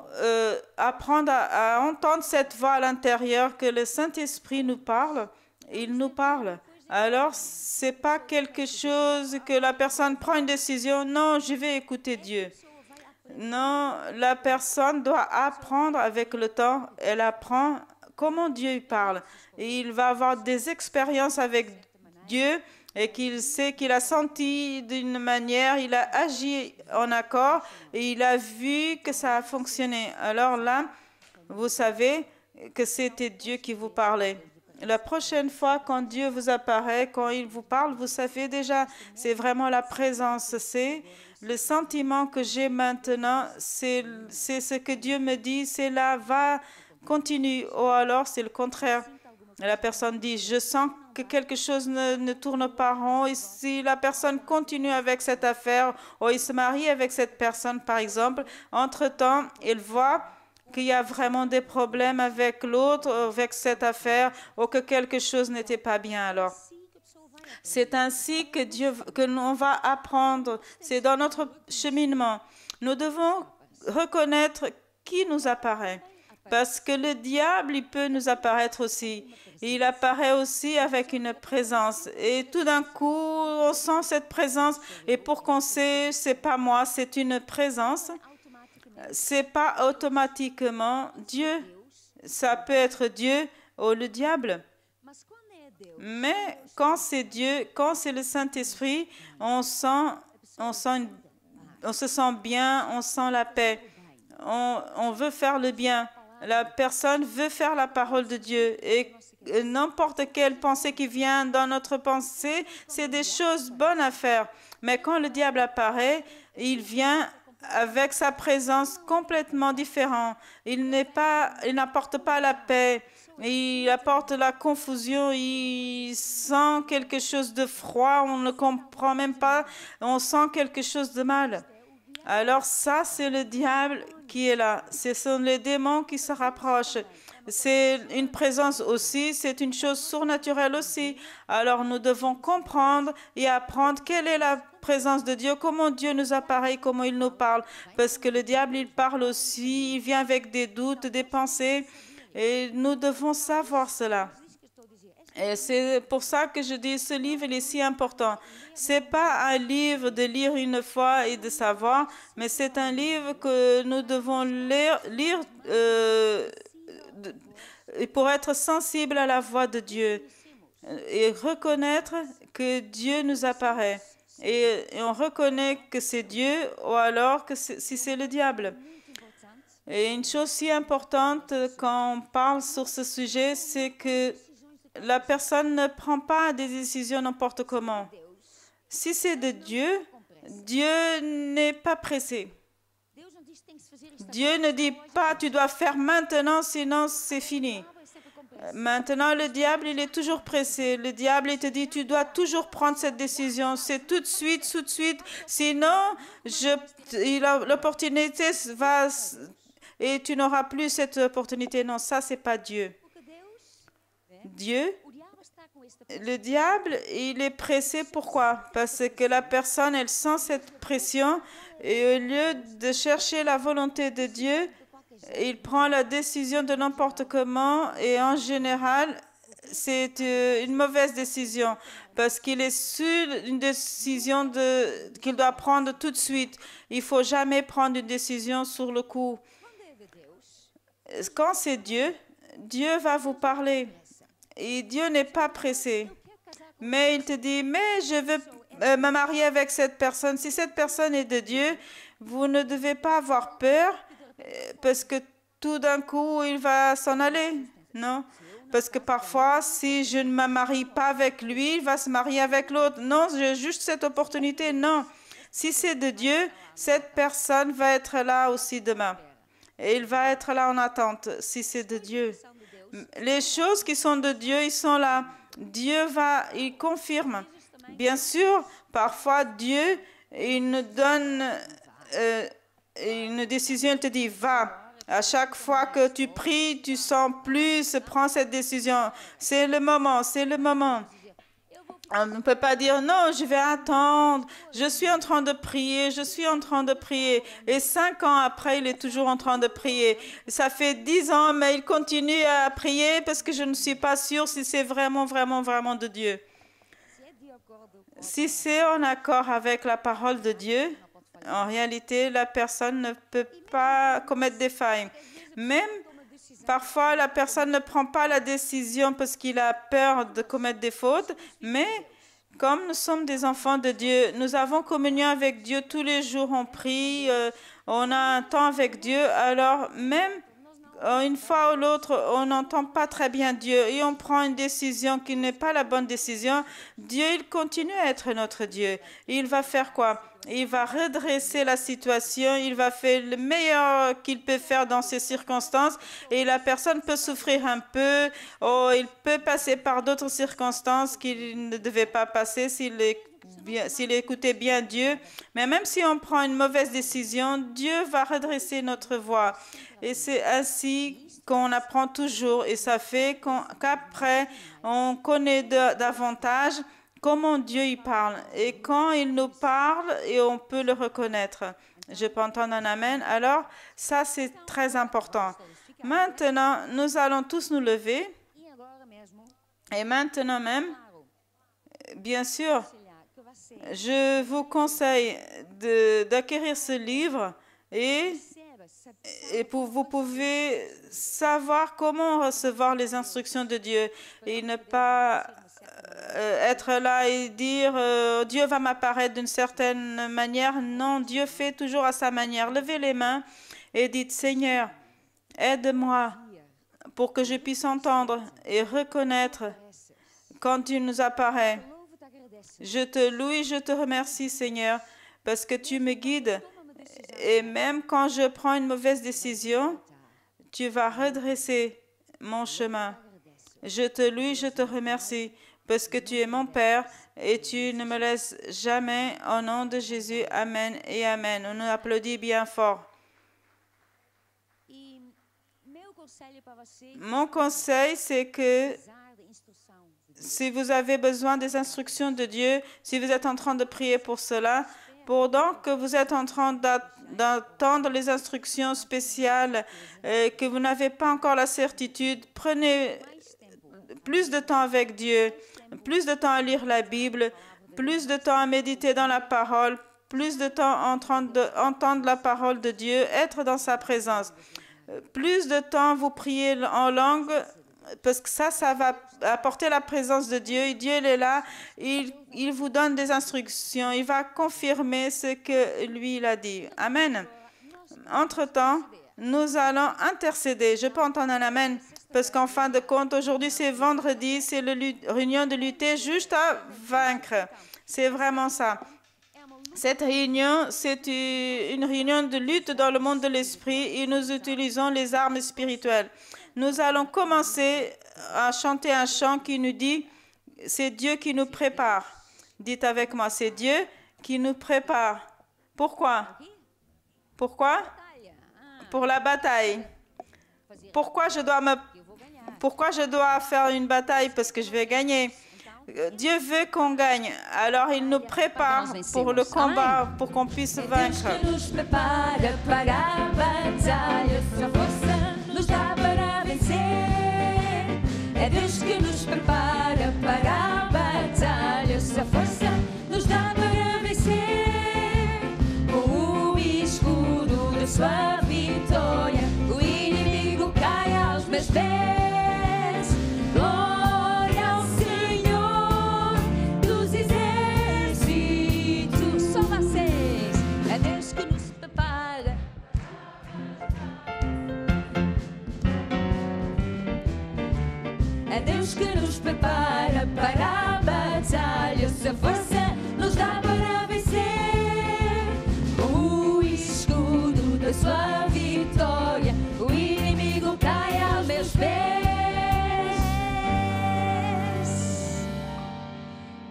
apprendre à entendre cette voix à l'intérieur que le Saint-Esprit nous parle. Il nous parle. Alors, ce n'est pas quelque chose que la personne prend une décision. Non, je vais écouter Dieu. Non, la personne doit apprendre avec le temps. Elle apprend comment Dieu parle. Et il va avoir des expériences avec Dieu et qu'il sait qu'il a senti d'une manière, il a agi en accord et il a vu que ça a fonctionné. Alors là, vous savez que c'était Dieu qui vous parlait. La prochaine fois, quand Dieu vous apparaît, quand il vous parle, vous savez déjà, c'est vraiment la présence, c'est le sentiment que j'ai maintenant, c'est ce que Dieu me dit, c'est là, va, continue. Ou alors, c'est le contraire. La personne dit, je sens que quelque chose ne tourne pas rond. Et si la personne continue avec cette affaire, ou il se marie avec cette personne, par exemple, entre-temps, il voit qu'il y a vraiment des problèmes avec l'autre, avec cette affaire, ou que quelque chose n'était pas bien alors. C'est ainsi que l'on va apprendre. C'est dans notre cheminement. Nous devons reconnaître qui nous apparaît. Parce que le diable, il peut nous apparaître aussi. Il apparaît aussi avec une présence. Et tout d'un coup, on sent cette présence. Et pour qu'on sait, c'est pas moi, c'est une présence. C'est pas automatiquement Dieu. Ça peut être Dieu ou le diable. Mais quand c'est Dieu, quand c'est le Saint-Esprit, on se sent bien, on sent la paix. On veut faire le bien. La personne veut faire la parole de Dieu. Et n'importe quelle pensée qui vient dans notre pensée, c'est des choses bonnes à faire. Mais quand le diable apparaît, il vient avec sa présence complètement différente. Il n'apporte pas la paix. Il apporte la confusion, il sent quelque chose de froid, on ne comprend même pas, on sent quelque chose de mal. Alors ça, c'est le diable qui est là. Ce sont les démons qui se rapprochent. C'est une présence aussi, c'est une chose surnaturelle aussi. Alors nous devons comprendre et apprendre quelle est la présence de Dieu, comment Dieu nous apparaît, comment il nous parle. Parce que le diable, il parle aussi, il vient avec des doutes, des pensées. Et nous devons savoir cela. Et c'est pour ça que je dis ce livre il est si important. Ce n'est pas un livre de lire une fois et de savoir, mais c'est un livre que nous devons lire pour être sensible à la voix de Dieu et reconnaître que Dieu nous apparaît. Et on reconnaît que c'est Dieu ou alors que si c'est le diable. Et une chose si importante quand on parle sur ce sujet, c'est que la personne ne prend pas des décisions n'importe comment. Si c'est de Dieu, Dieu n'est pas pressé. Dieu ne dit pas tu dois faire maintenant, sinon c'est fini. Maintenant, le diable, il est toujours pressé. Le diable, il te dit tu dois toujours prendre cette décision. C'est tout de suite. Sinon, l'opportunité va... Et tu n'auras plus cette opportunité. Non, ça, c'est pas Dieu. Dieu, le diable, il est pressé. Pourquoi? Parce que la personne, elle sent cette pression et au lieu de chercher la volonté de Dieu, il prend la décision de n'importe comment et en général, c'est une mauvaise décision parce qu'il est sur une décision qu'il doit prendre tout de suite. Il ne faut jamais prendre une décision sur le coup. Quand c'est Dieu, Dieu va vous parler. Et Dieu n'est pas pressé. Mais il te dit, mais je veux me marier avec cette personne. Si cette personne est de Dieu, vous ne devez pas avoir peur parce que tout d'un coup, il va s'en aller. Non? Parce que parfois, si je ne me marie pas avec lui, il va se marier avec l'autre. Non, j'ai juste cette opportunité. Non. Si c'est de Dieu, cette personne va être là aussi demain. Et il va être là en attente, si c'est de Dieu. Les choses qui sont de Dieu, ils sont là. Dieu il confirme. Bien sûr, parfois Dieu, il nous donne une décision, il te dit, va. À chaque fois que tu pries, tu sens plus, prends cette décision. C'est le moment, c'est le moment. On ne peut pas dire non, je vais attendre, je suis en train de prier, je suis en train de prier. Et 5 ans après, il est toujours en train de prier. Ça fait 10 ans, mais il continue à prier parce que je ne suis pas sûre si c'est vraiment, vraiment, vraiment de Dieu. Si c'est en accord avec la parole de Dieu, en réalité, la personne ne peut pas commettre des failles. Même Parfois, la personne ne prend pas la décision parce qu'il a peur de commettre des fautes, mais comme nous sommes des enfants de Dieu, nous avons communion avec Dieu tous les jours, on prie, on a un temps avec Dieu, alors même une fois ou l'autre, on n'entend pas très bien Dieu et on prend une décision qui n'est pas la bonne décision. Dieu, il continue à être notre Dieu. Il va faire quoi? Il va redresser la situation, il va faire le meilleur qu'il peut faire dans ces circonstances et la personne peut souffrir un peu, ou il peut passer par d'autres circonstances qu'il ne devait pas passer s'il écoutait bien Dieu. Mais même si on prend une mauvaise décision, Dieu va redresser notre voie. Et c'est ainsi qu'on apprend toujours et ça fait qu'après, on connaît davantage comment Dieu y parle. Et quand il nous parle, et on peut le reconnaître. Je peux entendre un amen. Alors, ça, c'est très important. Maintenant, nous allons tous nous lever. Et maintenant même, bien sûr, je vous conseille d'acquérir ce livre et vous pouvez savoir comment recevoir les instructions de Dieu et ne pas être là et dire Dieu va m'apparaître d'une certaine manière. Non, Dieu fait toujours à sa manière. Levez les mains et dites Seigneur, aide-moi pour que je puisse entendre et reconnaître quand tu nous apparais. Je te loue et je te remercie, Seigneur, parce que tu me guides. Et même quand je prends une mauvaise décision, tu vas redresser mon chemin. Je te loue et je te remercie, parce que tu es mon Père et tu ne me laisses jamais. Au nom de Jésus, Amen et Amen. On nous applaudit bien fort. Mon conseil, c'est que si vous avez besoin des instructions de Dieu, si vous êtes en train de prier pour cela, pendant que vous êtes en train d'attendre les instructions spéciales, que vous n'avez pas encore la certitude, prenez plus de temps avec Dieu, plus de temps à lire la Bible, plus de temps à méditer dans la parole, plus de temps en train d'entendre la parole de Dieu, être dans sa présence. Plus de temps vous priez en langue, parce que ça va apporter la présence de Dieu. Et Dieu il est là, il vous donne des instructions, il va confirmer ce que lui il a dit. Amen. Entre-temps, nous allons intercéder. Je peux entendre un amen, parce qu'en fin de compte, aujourd'hui c'est vendredi, c'est la réunion de lutter juste à vaincre. C'est vraiment ça. Cette réunion, c'est une réunion de lutte dans le monde de l'esprit et nous utilisons les armes spirituelles. Nous allons commencer à chanter un chant qui nous dit « C'est Dieu qui nous prépare ». Dites avec moi, c'est Dieu qui nous prépare. Pourquoi? Pourquoi? Pour la bataille. Pourquoi je dois faire une bataille? Parce que je vais gagner. Dieu veut qu'on gagne. Alors il nous prépare pour le combat, pour qu'on puisse vaincre. É Deus que nos prepara para a batalha. Sua força nos dá para vencer. Com o escudo da sua vitória, o inimigo cai aos meus pés. Glória ao Senhor dos exércitos. Só vocês. É Deus que nos prepara. É Deus que nos prepara para a batalha. Sua força nos dá para vencer. Com o escudo da sua vitória, o inimigo cai aos meus pés.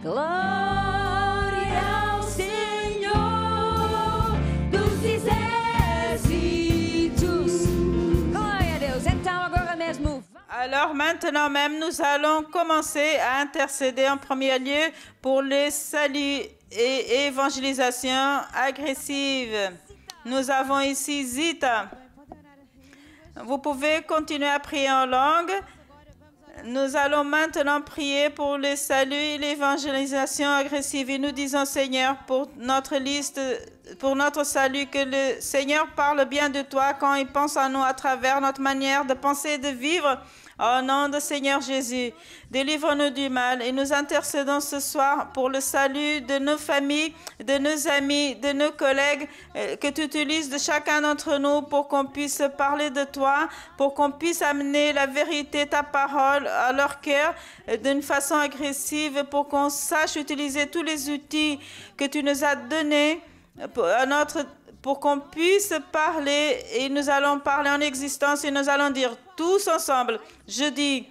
Glória ao Senhor dos exércitos. Glória a Deus. Então agora mesmo. Alors maintenant même, nous allons commencer à intercéder en premier lieu pour les saluts et évangélisation agressive. Nous avons ici Zita. Vous pouvez continuer à prier en langue. Nous allons maintenant prier pour le salut et l'évangélisation agressive. Et nous disons, Seigneur, pour notre liste, pour notre salut, que le Seigneur parle bien de toi quand il pense à nous à travers notre manière de penser et de vivre. Au nom du Seigneur Jésus, délivre-nous du mal et nous intercédons ce soir pour le salut de nos familles, de nos amis, de nos collègues, que tu utilises de chacun d'entre nous pour qu'on puisse parler de toi, pour qu'on puisse amener la vérité, ta parole à leur cœur d'une façon agressive, pour qu'on sache utiliser tous les outils que tu nous as donnés pour qu'on puisse parler, et nous allons parler en existence et nous allons dire tous ensemble, je dis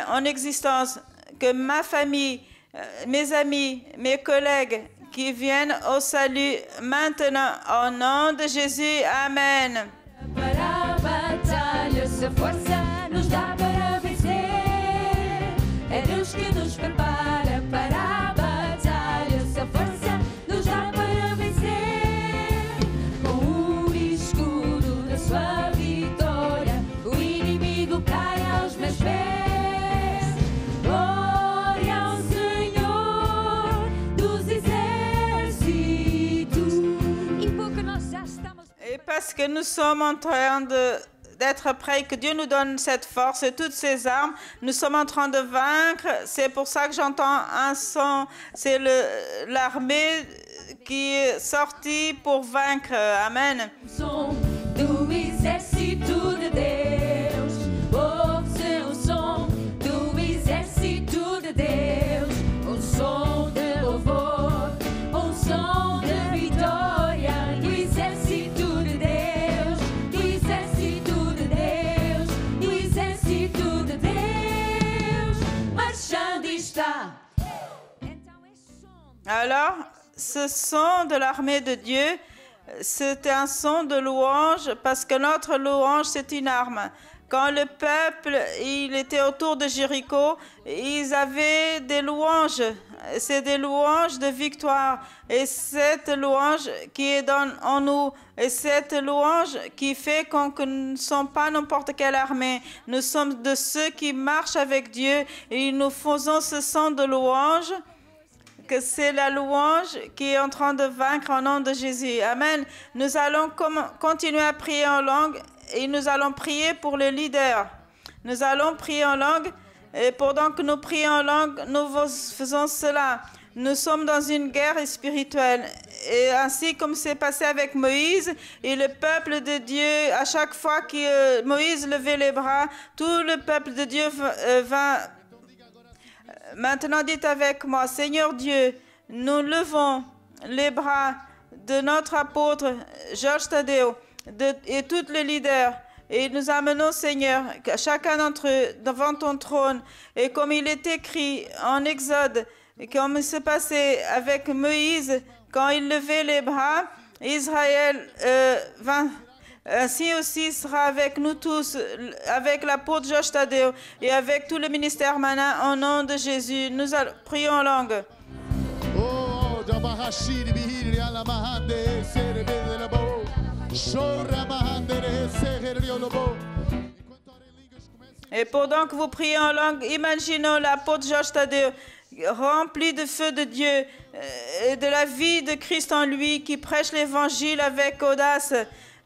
en existence que ma famille, mes amis, mes collègues qui viennent au salut maintenant au nom de Jésus. Amen. Para a batalha, se a força nos dá para vencer. É Deus que nos prepara para a batalha, se a força nos dá para vencer. Com o escudo da sua vitória, o inimigo cai aos meus pés. Glória ao Senhor dos exércitos. E porque nós já estamos. Et parce que nous sommes en train d'être prêts, que Dieu nous donne cette force et toutes ces armes, nous sommes en train de vaincre. C'est pour ça que j'entends un son. C'est l'armée qui est sortie pour vaincre. Amen. Som do exército de Deus, ouça o som do exército de Deus, um som de louvor, um som de vitória, do exército de Deus, do exército de Deus, do exército de Deus, marchando está. Então é som. Alors, ce son de l'armée de Dieu, c'était un son de louange, parce que notre louange, c'est une arme. Quand le peuple, il était autour de Jéricho, ils avaient des louanges. C'est des louanges de victoire. Et cette louange qui est en nous, et cette louange qui fait qu'on ne sommes pas n'importe quelle armée. Nous sommes de ceux qui marchent avec Dieu et nous faisons ce son de louange, que c'est la louange qui est en train de vaincre au nom de Jésus. Amen. Nous allons continuer à prier en langue et nous allons prier pour les leaders. Nous allons prier en langue et pendant que nous prions en langue, nous faisons cela. Nous sommes dans une guerre spirituelle et ainsi comme c'est passé avec Moïse et le peuple de Dieu, à chaque fois que Moïse levait les bras, tout le peuple de Dieu vint. Maintenant, dites avec moi, Seigneur Dieu, nous levons les bras de notre apôtre Georges Tadeo et tous les leaders et nous amenons, Seigneur, chacun d'entre eux devant ton trône. Et comme il est écrit en Exode, et comme il s'est passé avec Moïse, quand il levait les bras, Israël vint. Ainsi aussi sera avec nous tous, avec l'apôtre Georges Tadeo et avec tout le ministère maintenant au nom de Jésus. Nous prions en langue. Oh, Jamahashiri Bihiri Alamahande, Serebelabo, Shora Mahandere, Sereriolobo. Et pendant que vous priez en langue, imaginons l'apôtre Georges Tadeo rempli de feu de Dieu et de la vie de Christ en lui, qui prêche l'évangile avec audace.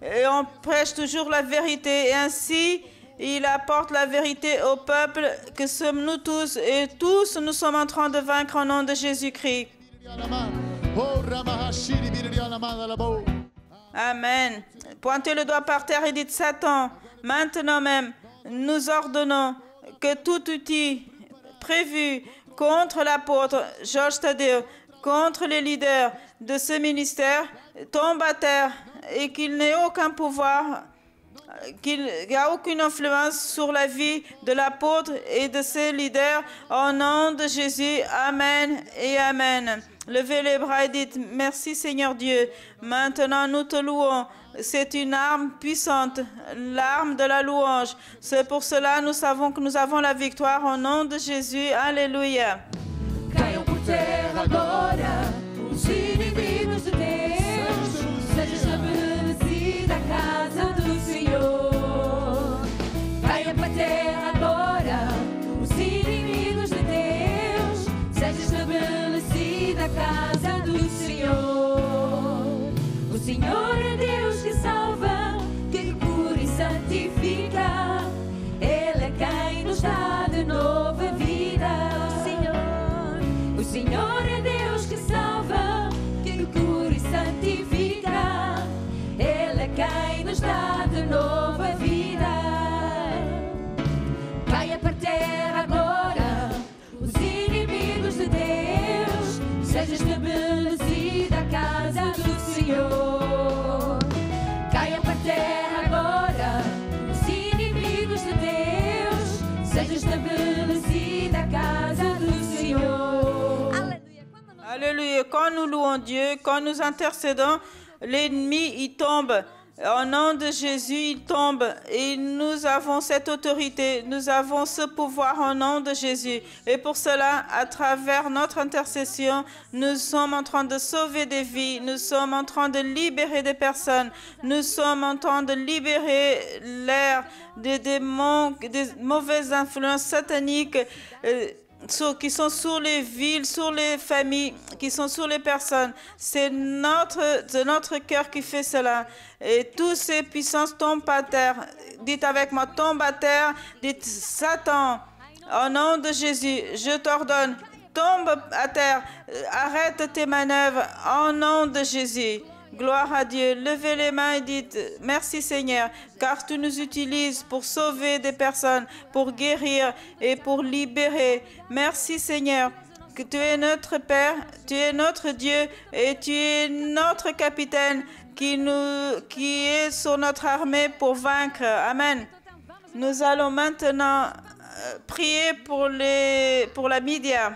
Et on prêche toujours la vérité. Et ainsi, il apporte la vérité au peuple que sommes nous tous. Et tous, nous sommes en train de vaincre au nom de Jésus-Christ. Amen. Pointez le doigt par terre et dites, Satan, maintenant même, nous ordonnons que tout outil prévu contre l'apôtre Georges Tadeo, contre les leaders de ce ministère, tombe à terre et qu'il n'ait aucun pouvoir, qu'il n'y a aucune influence sur la vie de l'apôtre et de ses leaders. Au nom de Jésus, Amen et Amen. Levez les bras et dites, merci Seigneur Dieu. Maintenant, nous te louons. C'est une arme puissante, l'arme de la louange. C'est pour cela que nous savons que nous avons la victoire au nom de Jésus. Alléluia. Caiam por terra agora os inimigos de Deus, seja estabelecida a casa do Senhor. Caiam por terra agora os inimigos casa do Senhor. O Senhor é Deus que salva, que cura e santifica. Ele é quem nos dá de nova vida. O Senhor é Deus que salva, que cura e santifica. Ele é quem nos dá de nova vida. Caia por terra agora os inimigos de Deus. Seja estabelecida a casa do Senhor. Caia por terra agora os inimigos de Deus. Seja estabelecida a casa do Senhor. Alléluia. Quand nous louons Dieu, quand nous intercédons, l'ennemi, il tombe. Au nom de Jésus, il tombe. Et nous avons cette autorité, nous avons ce pouvoir au nom de Jésus. Et pour cela, à travers notre intercession, nous sommes en train de sauver des vies, nous sommes en train de libérer des personnes, nous sommes en train de libérer l'air des démons, des mauvaises influences sataniques qui sont sur les villes, sur les familles, qui sont sur les personnes. C'est notre cœur qui fait cela. Et toutes ces puissances tombent à terre. Dites avec moi, tombe à terre. Dites, Satan, au nom de Jésus, je t'ordonne, tombe à terre. Arrête tes manœuvres au nom de Jésus. Gloire à Dieu. Levez les mains et dites, merci Seigneur, car tu nous utilises pour sauver des personnes, pour guérir et pour libérer. Merci Seigneur, que tu es notre Père, tu es notre Dieu et tu es notre capitaine qui est sur notre armée pour vaincre. Amen. Nous allons maintenant prier pour la média.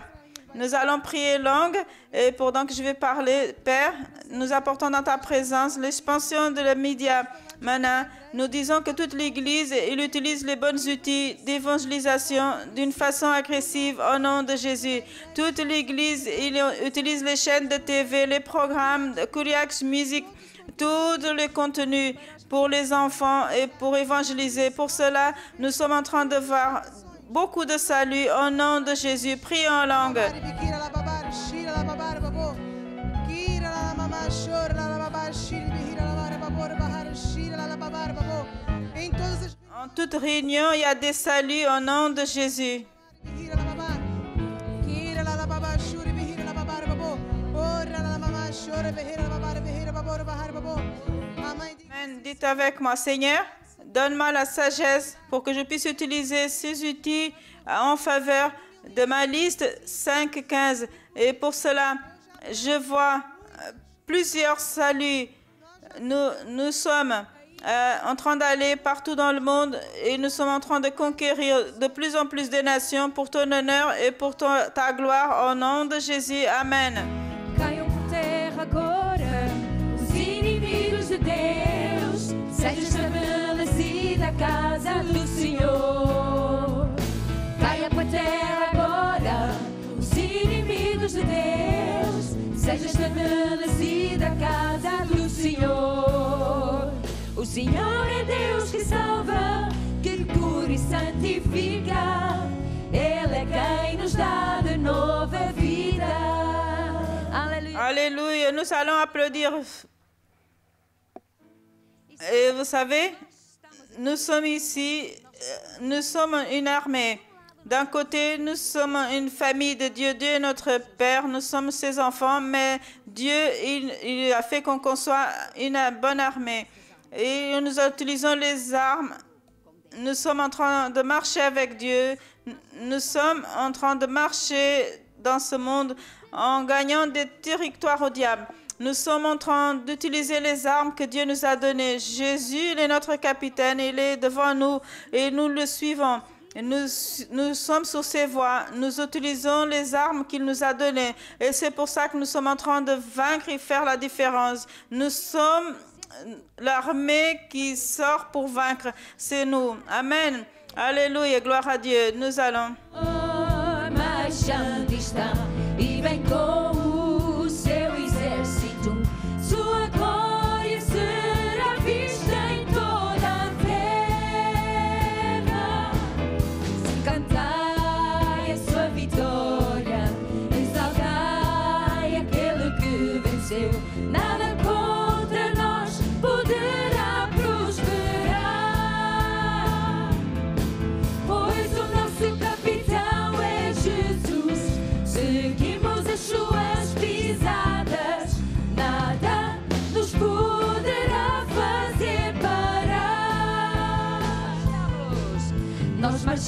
Nous allons prier langue et pendant que je vais parler, Père, nous apportons dans ta présence l'expansion de la média. Maintenant, nous disons que toute l'Église, il utilise les bons outils d'évangélisation d'une façon agressive au nom de Jésus. Toute l'Église, il utilise les chaînes de TV, les programmes, Kuriax Music, tout le contenu pour les enfants et pour évangéliser. Pour cela, nous sommes en train de voir beaucoup de salut au nom de Jésus. Prions en langue. En toute réunion, il y a des saluts au nom de Jésus. Amen. Dites avec moi, Seigneur, donne-moi la sagesse pour que je puisse utiliser ces outils en faveur de ma liste 5-15. Et pour cela, je vois plusieurs saluts. Nous sommes en train d'aller partout dans le monde et nous sommes en train de conquérir de plus en plus de nations pour ton honneur et pour ta gloire. Au nom de Jésus. Amen. Caiam por terra agora os inimigos de Deus. Seja estabelecida a casa do Senhor. Caia por terra agora os inimigos de Deus. Seja estabelecida a casa do Senhor. O Senhor é Deus que salva, que cura e santifica. Ele é quem nos dá de nova vida. Aleluia. Alléluia. Nous allons applaudir. Et vous savez, nous sommes ici, nous sommes une armée. D'un côté, nous sommes une famille de Dieu. Dieu est notre Père, nous sommes ses enfants, mais Dieu, il a fait qu'on soit une bonne armée. Et nous utilisons les armes. Nous sommes en train de marcher avec Dieu. Nous sommes en train de marcher dans ce monde en gagnant des territoires au diable. Nous sommes en train d'utiliser les armes que Dieu nous a données. Jésus, il est notre capitaine, il est devant nous et nous le suivons. Nous sommes sur ses voies, nous utilisons les armes qu'il nous a données. Et c'est pour ça que nous sommes en train de vaincre et faire la différence. Nous sommes l'armée qui sort pour vaincre. C'est nous. Amen. Alléluia. Gloire à Dieu. Nous allons. Oh, marchando está e vem com o seu exército. Sua glória será vista em toda a terra. Cantai a sua vitória, exaltai aquele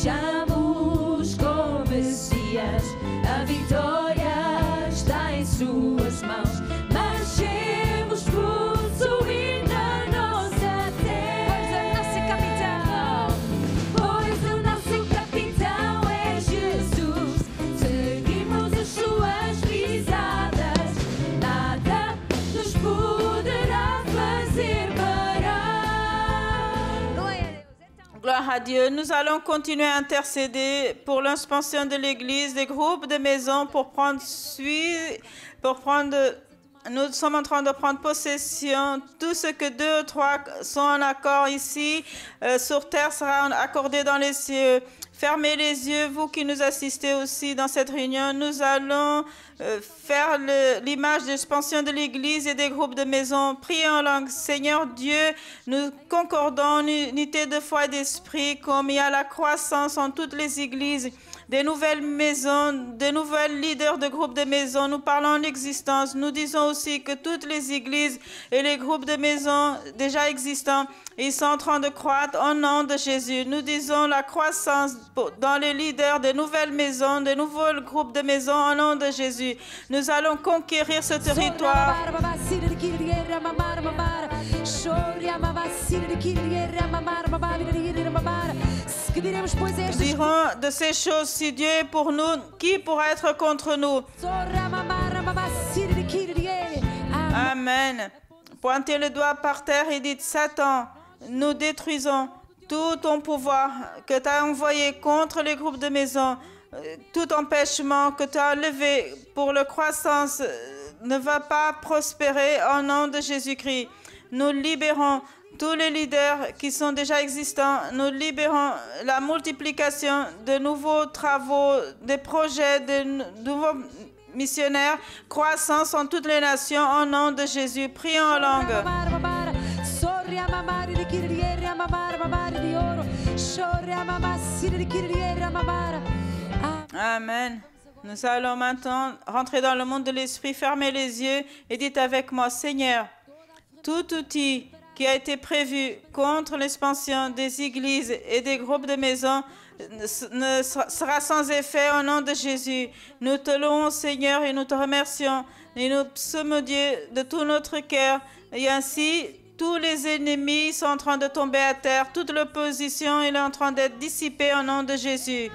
marchamos com Messias, a vitória está em suas mãos. Marchemos possuindo a nossa terra. Pois o nosso capitão é Jesus. Seguimos as suas pisadas. Nada nos poderá fazer parar. Gloire à Dieu. Nous allons continuer à intercéder pour l'expansion de l'Église, des groupes de maisons nous sommes en train de prendre possession. Tout ce que 2 ou 3 sont en accord ici sur terre sera accordé dans les cieux. Fermez les yeux, vous qui nous assistez aussi dans cette réunion. Nous allons faire l'image d'expansion de l'Église et des groupes de maisons. Priez en langue. Seigneur Dieu, nous concordons en unité de foi et d'esprit, comme il y a la croissance en toutes les églises, des nouvelles maisons, des nouvelles leaders de groupes de maisons. Nous parlons en existence. Nous disons aussi que toutes les églises et les groupes de maisons déjà existants, ils sont en train de croître au nom de Jésus. Nous disons la croissance dans les leaders des nouvelles maisons, des nouveaux groupes de maisons au nom de Jésus. Nous allons conquérir ce territoire. Nous dirons de ces choses, si Dieu est pour nous, qui pourra être contre nous? Amen. Pointez le doigt par terre et dites, Satan, nous détruisons tout ton pouvoir que tu as envoyé contre les groupes de maisons, tout empêchement que tu as levé pour la croissance ne va pas prospérer au nom de Jésus-Christ. Nous libérons tous les leaders qui sont déjà existants. Nous libérons la multiplication de nouveaux travaux, des projets, de nouveaux missionnaires, croissance en toutes les nations au nom de Jésus. Prions en langue. Amen. Nous allons maintenant rentrer dans le monde de l'esprit, fermer les yeux et dites avec moi, Seigneur, tout outil qui a été prévu contre l'expansion des églises et des groupes de maisons sera sans effet au nom de Jésus. Nous te louons, Seigneur, et nous te remercions. Et nous psaumes Dieu de tout notre cœur. Et ainsi, tous les ennemis sont en train de tomber à terre. Toute l'opposition est en train d'être dissipée au nom de Jésus.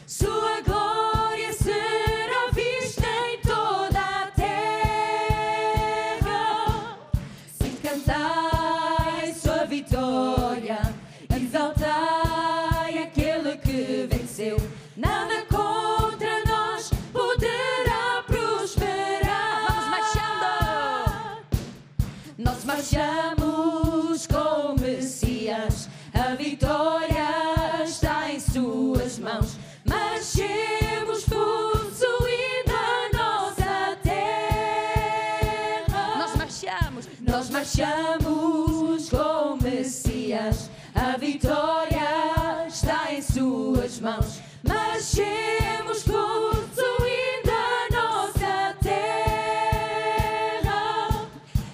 Sua glória será vista em toda a terra. Se cantai sua vitória, exaltai aquele que venceu. Nada contra nós poderá prosperar. Vamos marchando. Nós marchamos com Messias. A vitória está em suas mãos. Marchemos possuindo a nossa terra. Nós marchamos com Messias. A vitória está em suas mãos. Marchemos possuindo a nossa terra.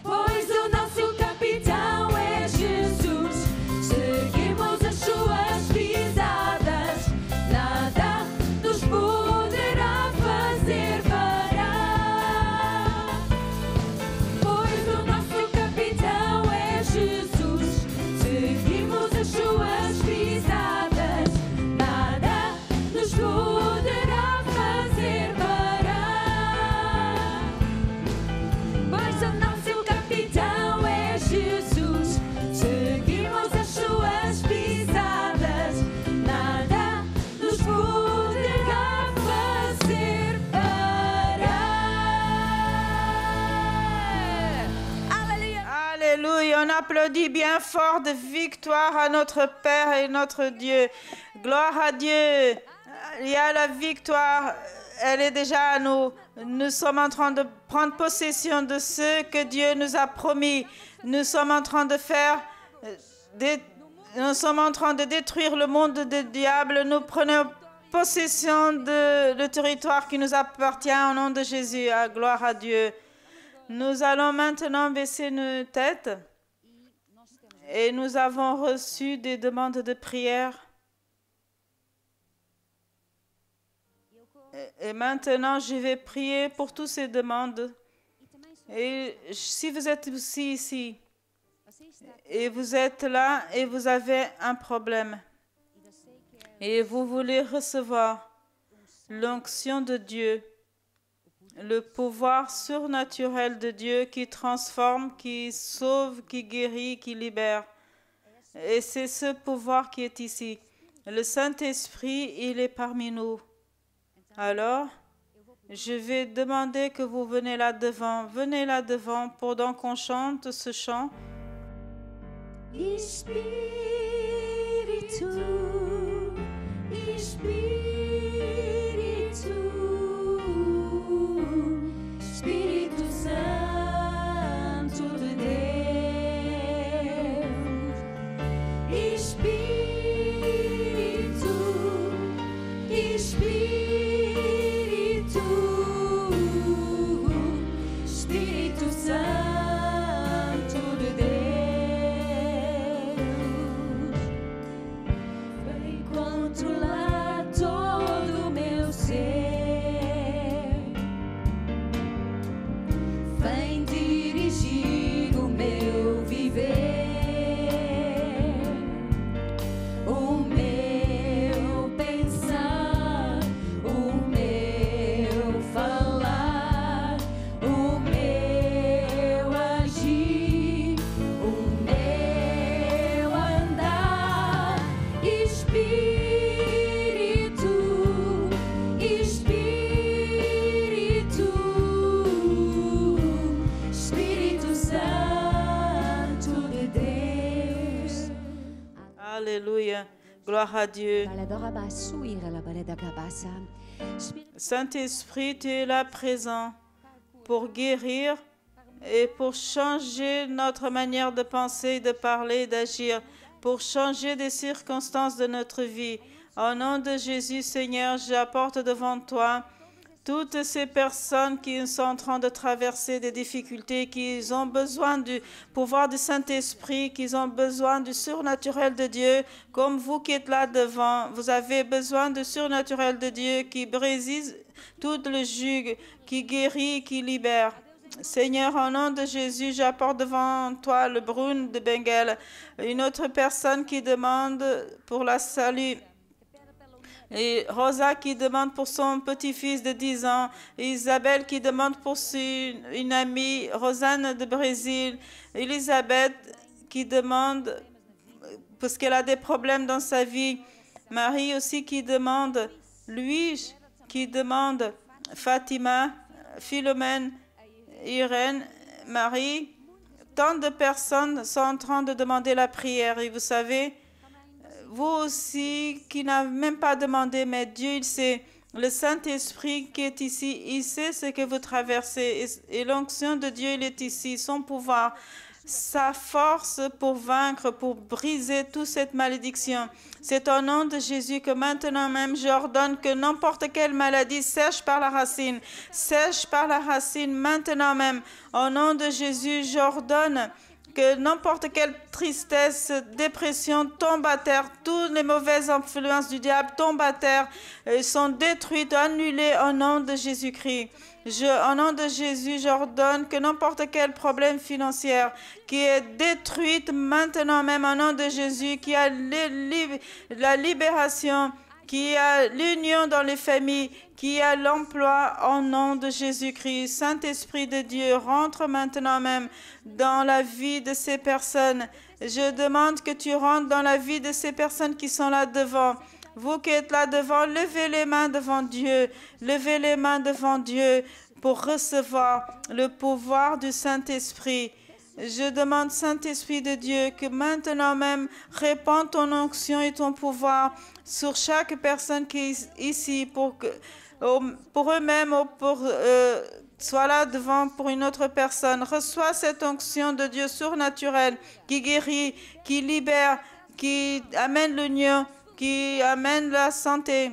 Pois o nosso capitão é Jesus. Seguimos as suas pisadas. Nada nos poderá fazer parar. Pois o nosso capitão é Jesus. Seguimos as suas pisadas. Nada nos poderá fazer parar. Pois o nosso capitão é Jesus. Seguimos as suas pisadas. Nada nos poderá fazer parar. Aleluia. Alléluia. On applaudit bien fort de victoire à notre Père et notre Dieu. Gloire à Dieu. Il y a la victoire. Elle est déjà à nous. Nous sommes en train de prendre possession de ce que Dieu nous a promis. Nous sommes en train de faire... Nous sommes en train de détruire le monde du diable. Nous prenons possession de le territoire qui nous appartient au nom de Jésus. Gloire à Dieu. Nous allons maintenant baisser nos têtes et nous avons reçu des demandes de prière. Et maintenant, je vais prier pour toutes ces demandes. Et si vous êtes aussi ici, et vous êtes là et vous avez un problème, et vous voulez recevoir l'onction de Dieu, le pouvoir surnaturel de Dieu qui transforme, qui sauve, qui guérit, qui libère. Et c'est ce pouvoir qui est ici. Le Saint-Esprit, il est parmi nous. Alors, je vais demander que vous venez là devant. Venez là devant pendant qu'on chante ce chant. Espírito, Espírito, Espírito Santo de Deus. Espírito, Espírito, Espírito Santo de Deus. Vem controlar todo o meu ser. Vem dirigir o meu viver, o meu pensar, o meu falar, o meu agir, o meu andar. Espírito, Espírito, Espírito Santo de Deus. Alléluia. Gloire à Dieu. Saint-Esprit, tu es là présent pour guérir et pour changer notre manière de penser, de parler, d'agir, pour changer des circonstances de notre vie. Au nom de Jésus, Seigneur, j'apporte devant toi toutes ces personnes qui sont en train de traverser des difficultés, qui ont besoin du pouvoir du Saint-Esprit, qui ont besoin du surnaturel de Dieu, comme vous qui êtes là devant. Vous avez besoin du surnaturel de Dieu qui brise tout le joug, qui guérit, qui libère. Seigneur, au nom de Jésus, j'apporte devant toi le Brune de Bengale, une autre personne qui demande pour la salut. Et Rosa qui demande pour son petit-fils de 10 ans. Isabelle qui demande pour une amie. Rosanne de Brésil. Elisabeth qui demande parce qu'elle a des problèmes dans sa vie. Marie aussi qui demande. Louis qui demande. Fatima, Philomène, Irène, Marie. Tant de personnes sont en train de demander la prière. Et vous savez, vous aussi qui n'avez même pas demandé, mais Dieu, il sait. Le Saint-Esprit qui est ici, il sait ce que vous traversez. Et l'onction de Dieu, il est ici. Son pouvoir, sa force pour vaincre, pour briser toute cette malédiction. C'est au nom de Jésus que maintenant même, j'ordonne que n'importe quelle maladie sèche par la racine. Sèche par la racine maintenant même. Au nom de Jésus, j'ordonne que n'importe quelle tristesse, dépression tombe à terre, toutes les mauvaises influences du diable tombent à terre, sont détruites, annulées au nom de Jésus-Christ. Au nom de Jésus, j'ordonne que n'importe quel problème financier qui est détruite maintenant même au nom de Jésus, qui a la libération, qui a l'union dans les familles, qui a l'emploi au nom de Jésus-Christ. Saint-Esprit de Dieu, rentre maintenant même dans la vie de ces personnes. Je demande que tu rentres dans la vie de ces personnes qui sont là devant. Vous qui êtes là devant, levez les mains devant Dieu. Levez les mains devant Dieu pour recevoir le pouvoir du Saint-Esprit. Je demande, Saint-Esprit de Dieu, que maintenant même, répands ton onction et ton pouvoir sur chaque personne qui est ici pour eux-mêmes ou pour soit là devant pour une autre personne. Reçois cette onction de Dieu surnaturelle qui guérit, qui libère, qui amène l'union, qui amène la santé.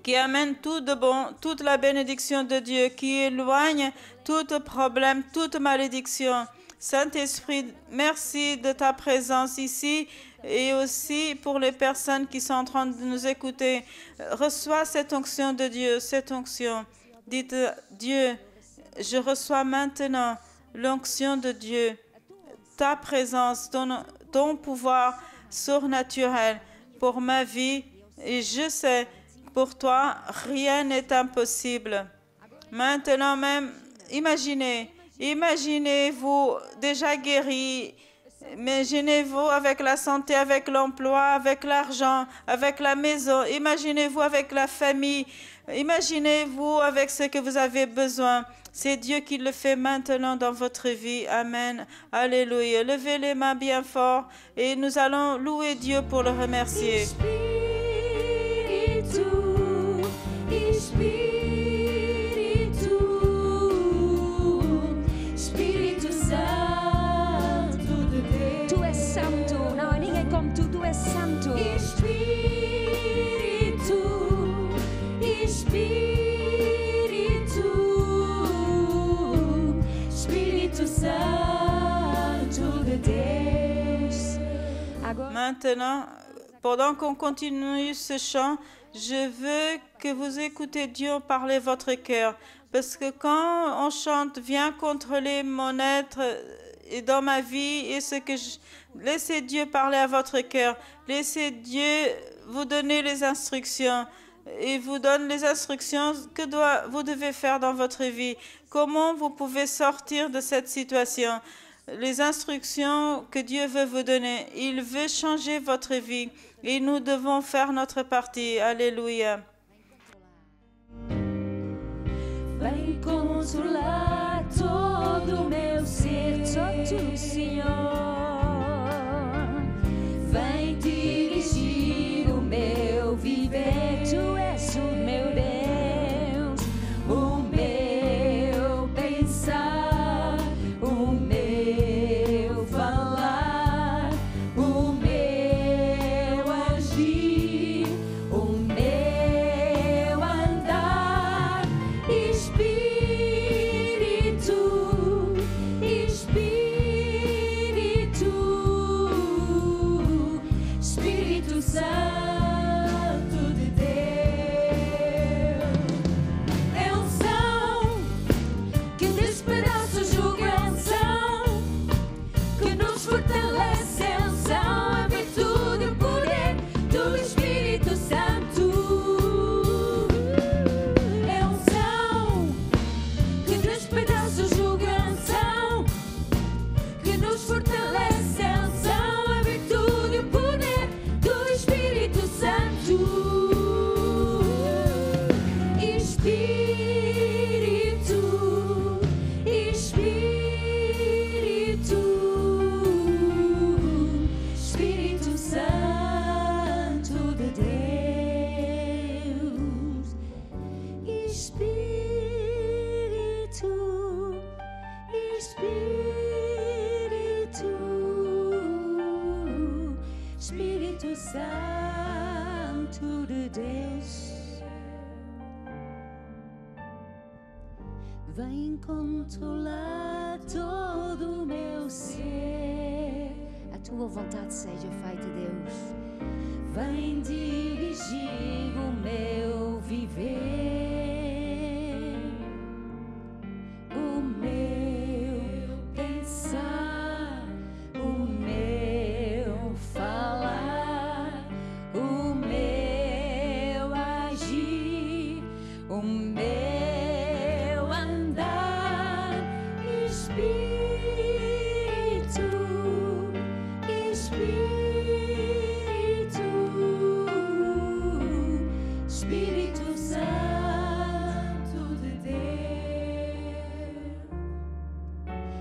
qui amène tout de bon, toute la bénédiction de Dieu, qui éloigne tout problème, toute malédiction. Saint-Esprit, merci de ta présence ici et aussi pour les personnes qui sont en train de nous écouter. Reçois cette onction de Dieu, cette onction. Dites, Dieu, je reçois maintenant l'onction de Dieu, ta présence, ton pouvoir surnaturel pour ma vie. Et je sais, pour toi, rien n'est impossible. Maintenant même, imaginez-vous déjà guéri. Imaginez-vous avec la santé, avec l'emploi, avec l'argent, avec la maison. Imaginez-vous avec la famille. Imaginez-vous avec ce que vous avez besoin. C'est Dieu qui le fait maintenant dans votre vie. Amen. Alléluia. Levez les mains bien fort et nous allons louer Dieu pour le remercier. Espírito Santo de Deus. Tu és santo, não há ninguém como tu, tu és santo. Espírito, Espírito Santo de Deus. Agora, Maintenant, pendant qu'on continue ce chant, je veux que vous écoutez Dieu parler votre cœur. Parce que quand on chante, viens contrôler mon être et dans ma vie et ce que je... Laissez Dieu parler à votre cœur. Laissez Dieu vous donner les instructions. Il vous donne les instructions que vous devez faire dans votre vie. Comment vous pouvez sortir de cette situation. Les instructions que Dieu veut vous donner. Il veut changer votre vie. Et nous devons faire notre partie. Alléluia. Vem consolar todo o meu ser, só tu, Senhor. Vem dirigir o meu viver, tu és o meu Deus, o meu pensar, o meu falar, o meu agir, o meu andar. Espírito, Espírito Santo de Deus. É unção que despedaça o jugo, é unção que nos fortalece, é unção, a virtude e o poder do Espírito Santo. É unção que despedaça o jugo, é unção que nos fortalece, é unção, a virtude e o poder do Espírito Santo. Espírito Santo de Deus. Espírito Santo de Deus. Vem controlar todo o meu ser. a tua vontade seja feita, Deus. Vem dirigir o meu viver, o meu pensar, o meu falar, o meu agir, o meu andar. Espírito Santo de Deus.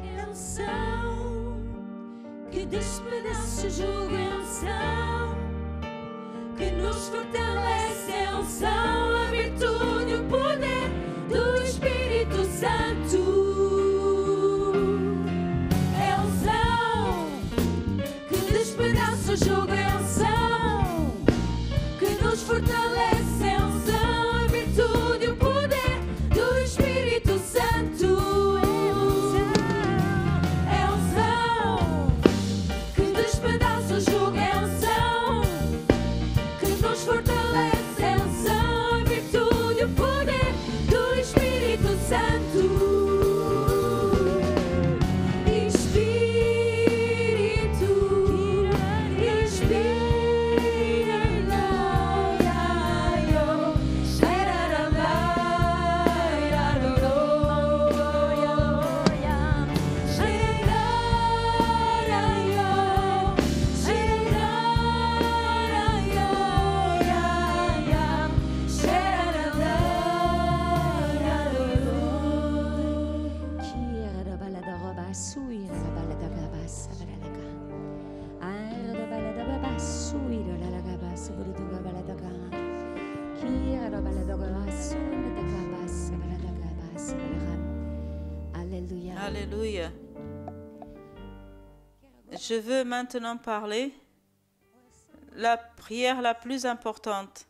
É unção que despedaça o jugo, é unção que nos fortalece, é unção, a virtude e o poder do Espírito Santo. É unção que despedaça o jugo, é unção que nos fortalece, é unção, Alléluia. Je veux maintenant parler la prière la plus importante,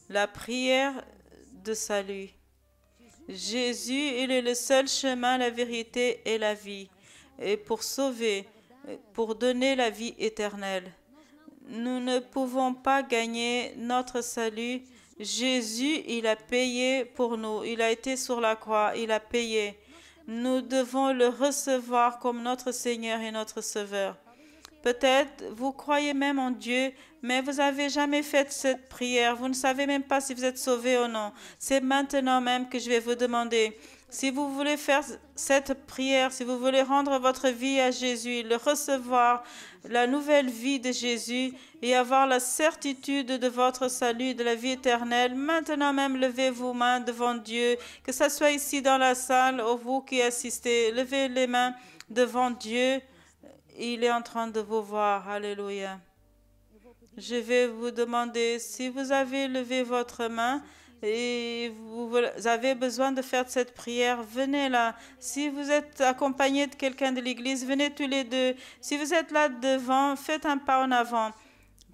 la prière de salut. Jésus, il est le seul chemin, la vérité et la vie. Et pour sauver, pour donner la vie éternelle. Nous ne pouvons pas gagner notre salut. Jésus, il a payé pour nous. Il a été sur la croix, il a payé. Nous devons le recevoir comme notre Seigneur et notre Sauveur. Peut-être vous croyez même en Dieu, mais vous n'avez jamais fait cette prière. Vous ne savez même pas si vous êtes sauvé ou non. C'est maintenant même que je vais vous demander. Si vous voulez faire cette prière, si vous voulez rendre votre vie à Jésus, le recevoir, la nouvelle vie de Jésus et avoir la certitude de votre salut, de la vie éternelle, maintenant même levez vos mains devant Dieu, que ce soit ici dans la salle ou vous qui assistez, levez les mains devant Dieu. Il est en train de vous voir. Alléluia. Je vais vous demander si vous avez levé votre main et vous avez besoin de faire cette prière, venez là. Si vous êtes accompagné de quelqu'un de l'église, venez tous les deux. Si vous êtes là devant, faites un pas en avant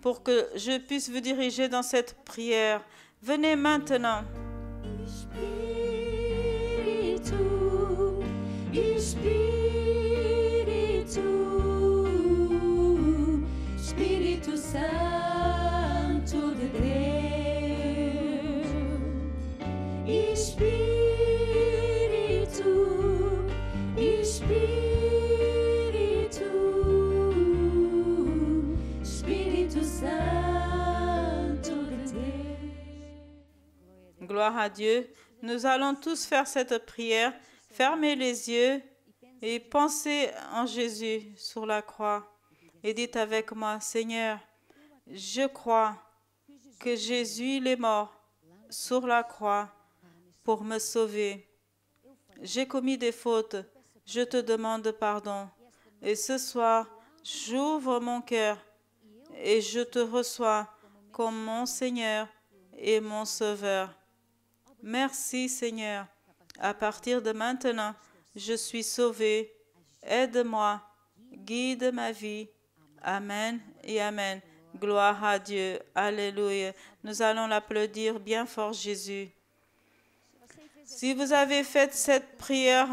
pour que je puisse vous diriger dans cette prière. Venez maintenant. Espírito Santo de Deus, Espírito, Espírito, Espírito Santo de Deus. Gloire à Dieu. Nous allons tous faire cette prière. Fermez les yeux et pensez en Jésus sur la croix. Et dites avec moi, Seigneur, je crois que Jésus il est mort sur la croix pour me sauver. J'ai commis des fautes, je te demande pardon. Et ce soir, j'ouvre mon cœur et je te reçois comme mon Seigneur et mon Sauveur. Merci Seigneur. À partir de maintenant, je suis sauvé. Aide-moi, guide ma vie. Amen et Amen. Gloire à Dieu. Alléluia. Nous allons l'applaudir bien fort, Jésus. Si vous avez fait cette prière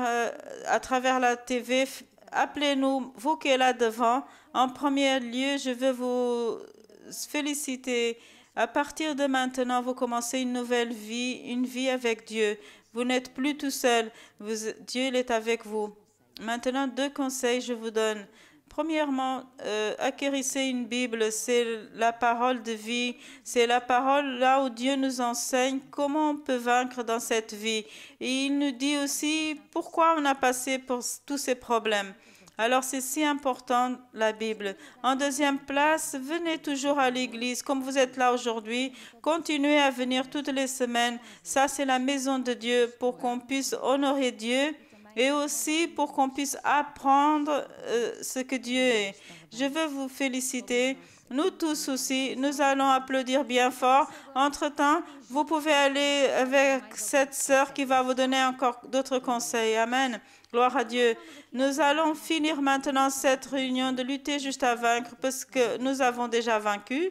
à travers la TV, appelez-nous, vous qui êtes là devant. En premier lieu, je veux vous féliciter. À partir de maintenant, vous commencez une nouvelle vie, une vie avec Dieu. Vous n'êtes plus tout seul. Dieu il est avec vous. Maintenant, 2 conseils je vous donne. Premièrement, acquérissez une Bible, c'est la parole de vie, c'est la parole là où Dieu nous enseigne comment on peut vaincre dans cette vie. Et il nous dit aussi pourquoi on a passé pour tous ces problèmes. Alors c'est si important la Bible. En deuxième place, venez toujours à l'église comme vous êtes là aujourd'hui. Continuez à venir toutes les semaines. Ça c'est la maison de Dieu pour qu'on puisse honorer Dieu. Et aussi pour qu'on puisse apprendre ce que Dieu est. Je veux vous féliciter. Nous tous aussi, nous allons applaudir bien fort. Entre-temps, vous pouvez aller avec cette sœur qui va vous donner encore d'autres conseils. Amen. Gloire à Dieu. Nous allons finir maintenant cette réunion de lutter juste à vaincre parce que nous avons déjà vaincu.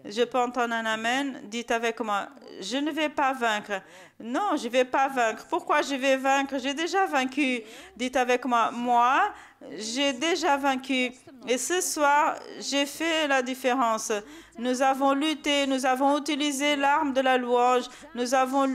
Je peux entendre un amen. Dites avec moi, je ne vais pas vaincre. Non, je ne vais pas vaincre. Pourquoi je vais vaincre? J'ai déjà vaincu. Dites avec moi, moi, j'ai déjà vaincu. Et ce soir, j'ai fait la différence. Nous avons lutté, nous avons utilisé l'arme de la louange, nous avons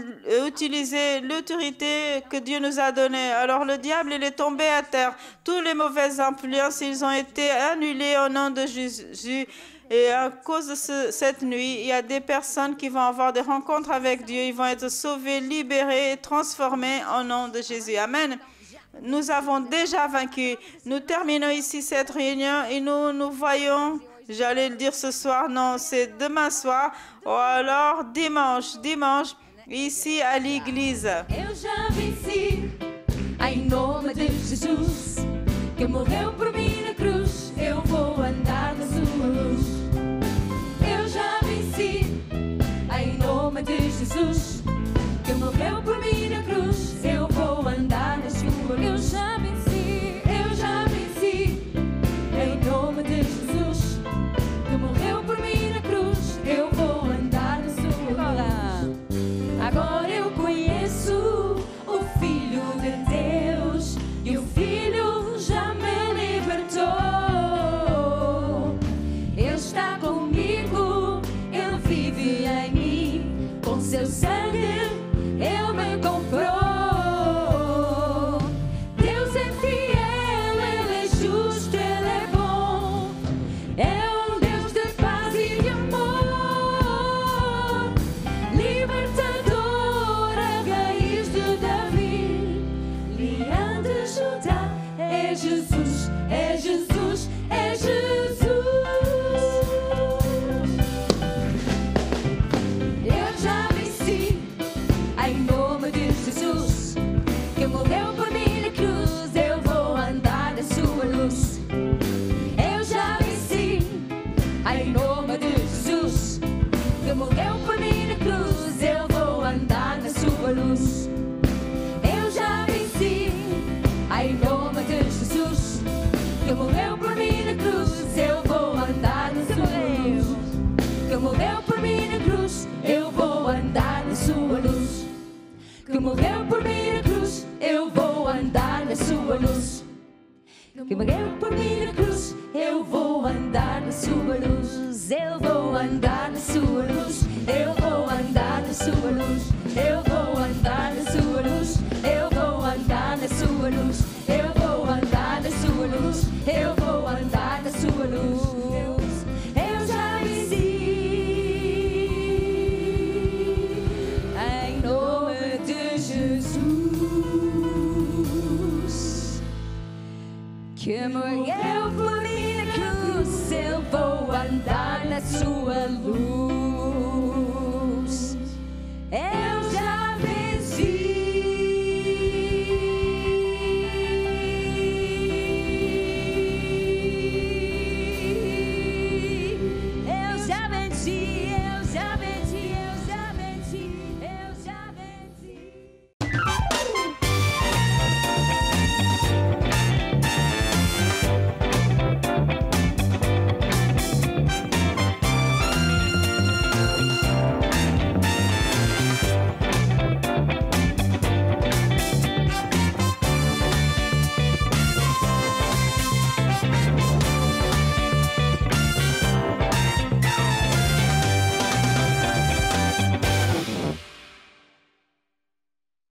utilisé l'autorité que Dieu nous a donnée. Alors le diable, il est tombé à terre. Toutes les mauvaises influences, ils ont été annulés au nom de Jésus. Et à cause de cette nuit, il y a des personnes qui vont avoir des rencontres avec Dieu. Ils vont être sauvés, libérés et transformés au nom de Jésus. Amen. Nous avons déjà vaincu. Nous terminons ici cette réunion et nous voyons, j'allais le dire ce soir, non, c'est demain soir ou alors dimanche, ici à l'église. Eu já venci, em nome de Jesus, que morreu por mim na cruz. Eu vou andar na sua luz. Eu já venci, em nome de Jesus, que morreu por mim na cruz. Eu vou andar na sua luz. Eu já venci, sua luz. Eu já venci, em nome de Jesus, que morreu por mim na cruz. Eu vou andar na sua luz. Que morreu por mim na cruz. Eu vou andar na sua luz. Que morreu por mim na cruz. Eu vou andar na sua luz. Que morreu por mim na cruz. Eu vou andar na sua luz. Eu vou andar na sua luz. Eu vou andar na sua luz. Eu vou andar na sua luz. Eu vou andar na sua luz. Eu vou andar na sua luz. Eu vou andar na sua luz. Eu já venci em nome de Jesus, que morreu por mim na cruz. Eu vou andar na sua luz.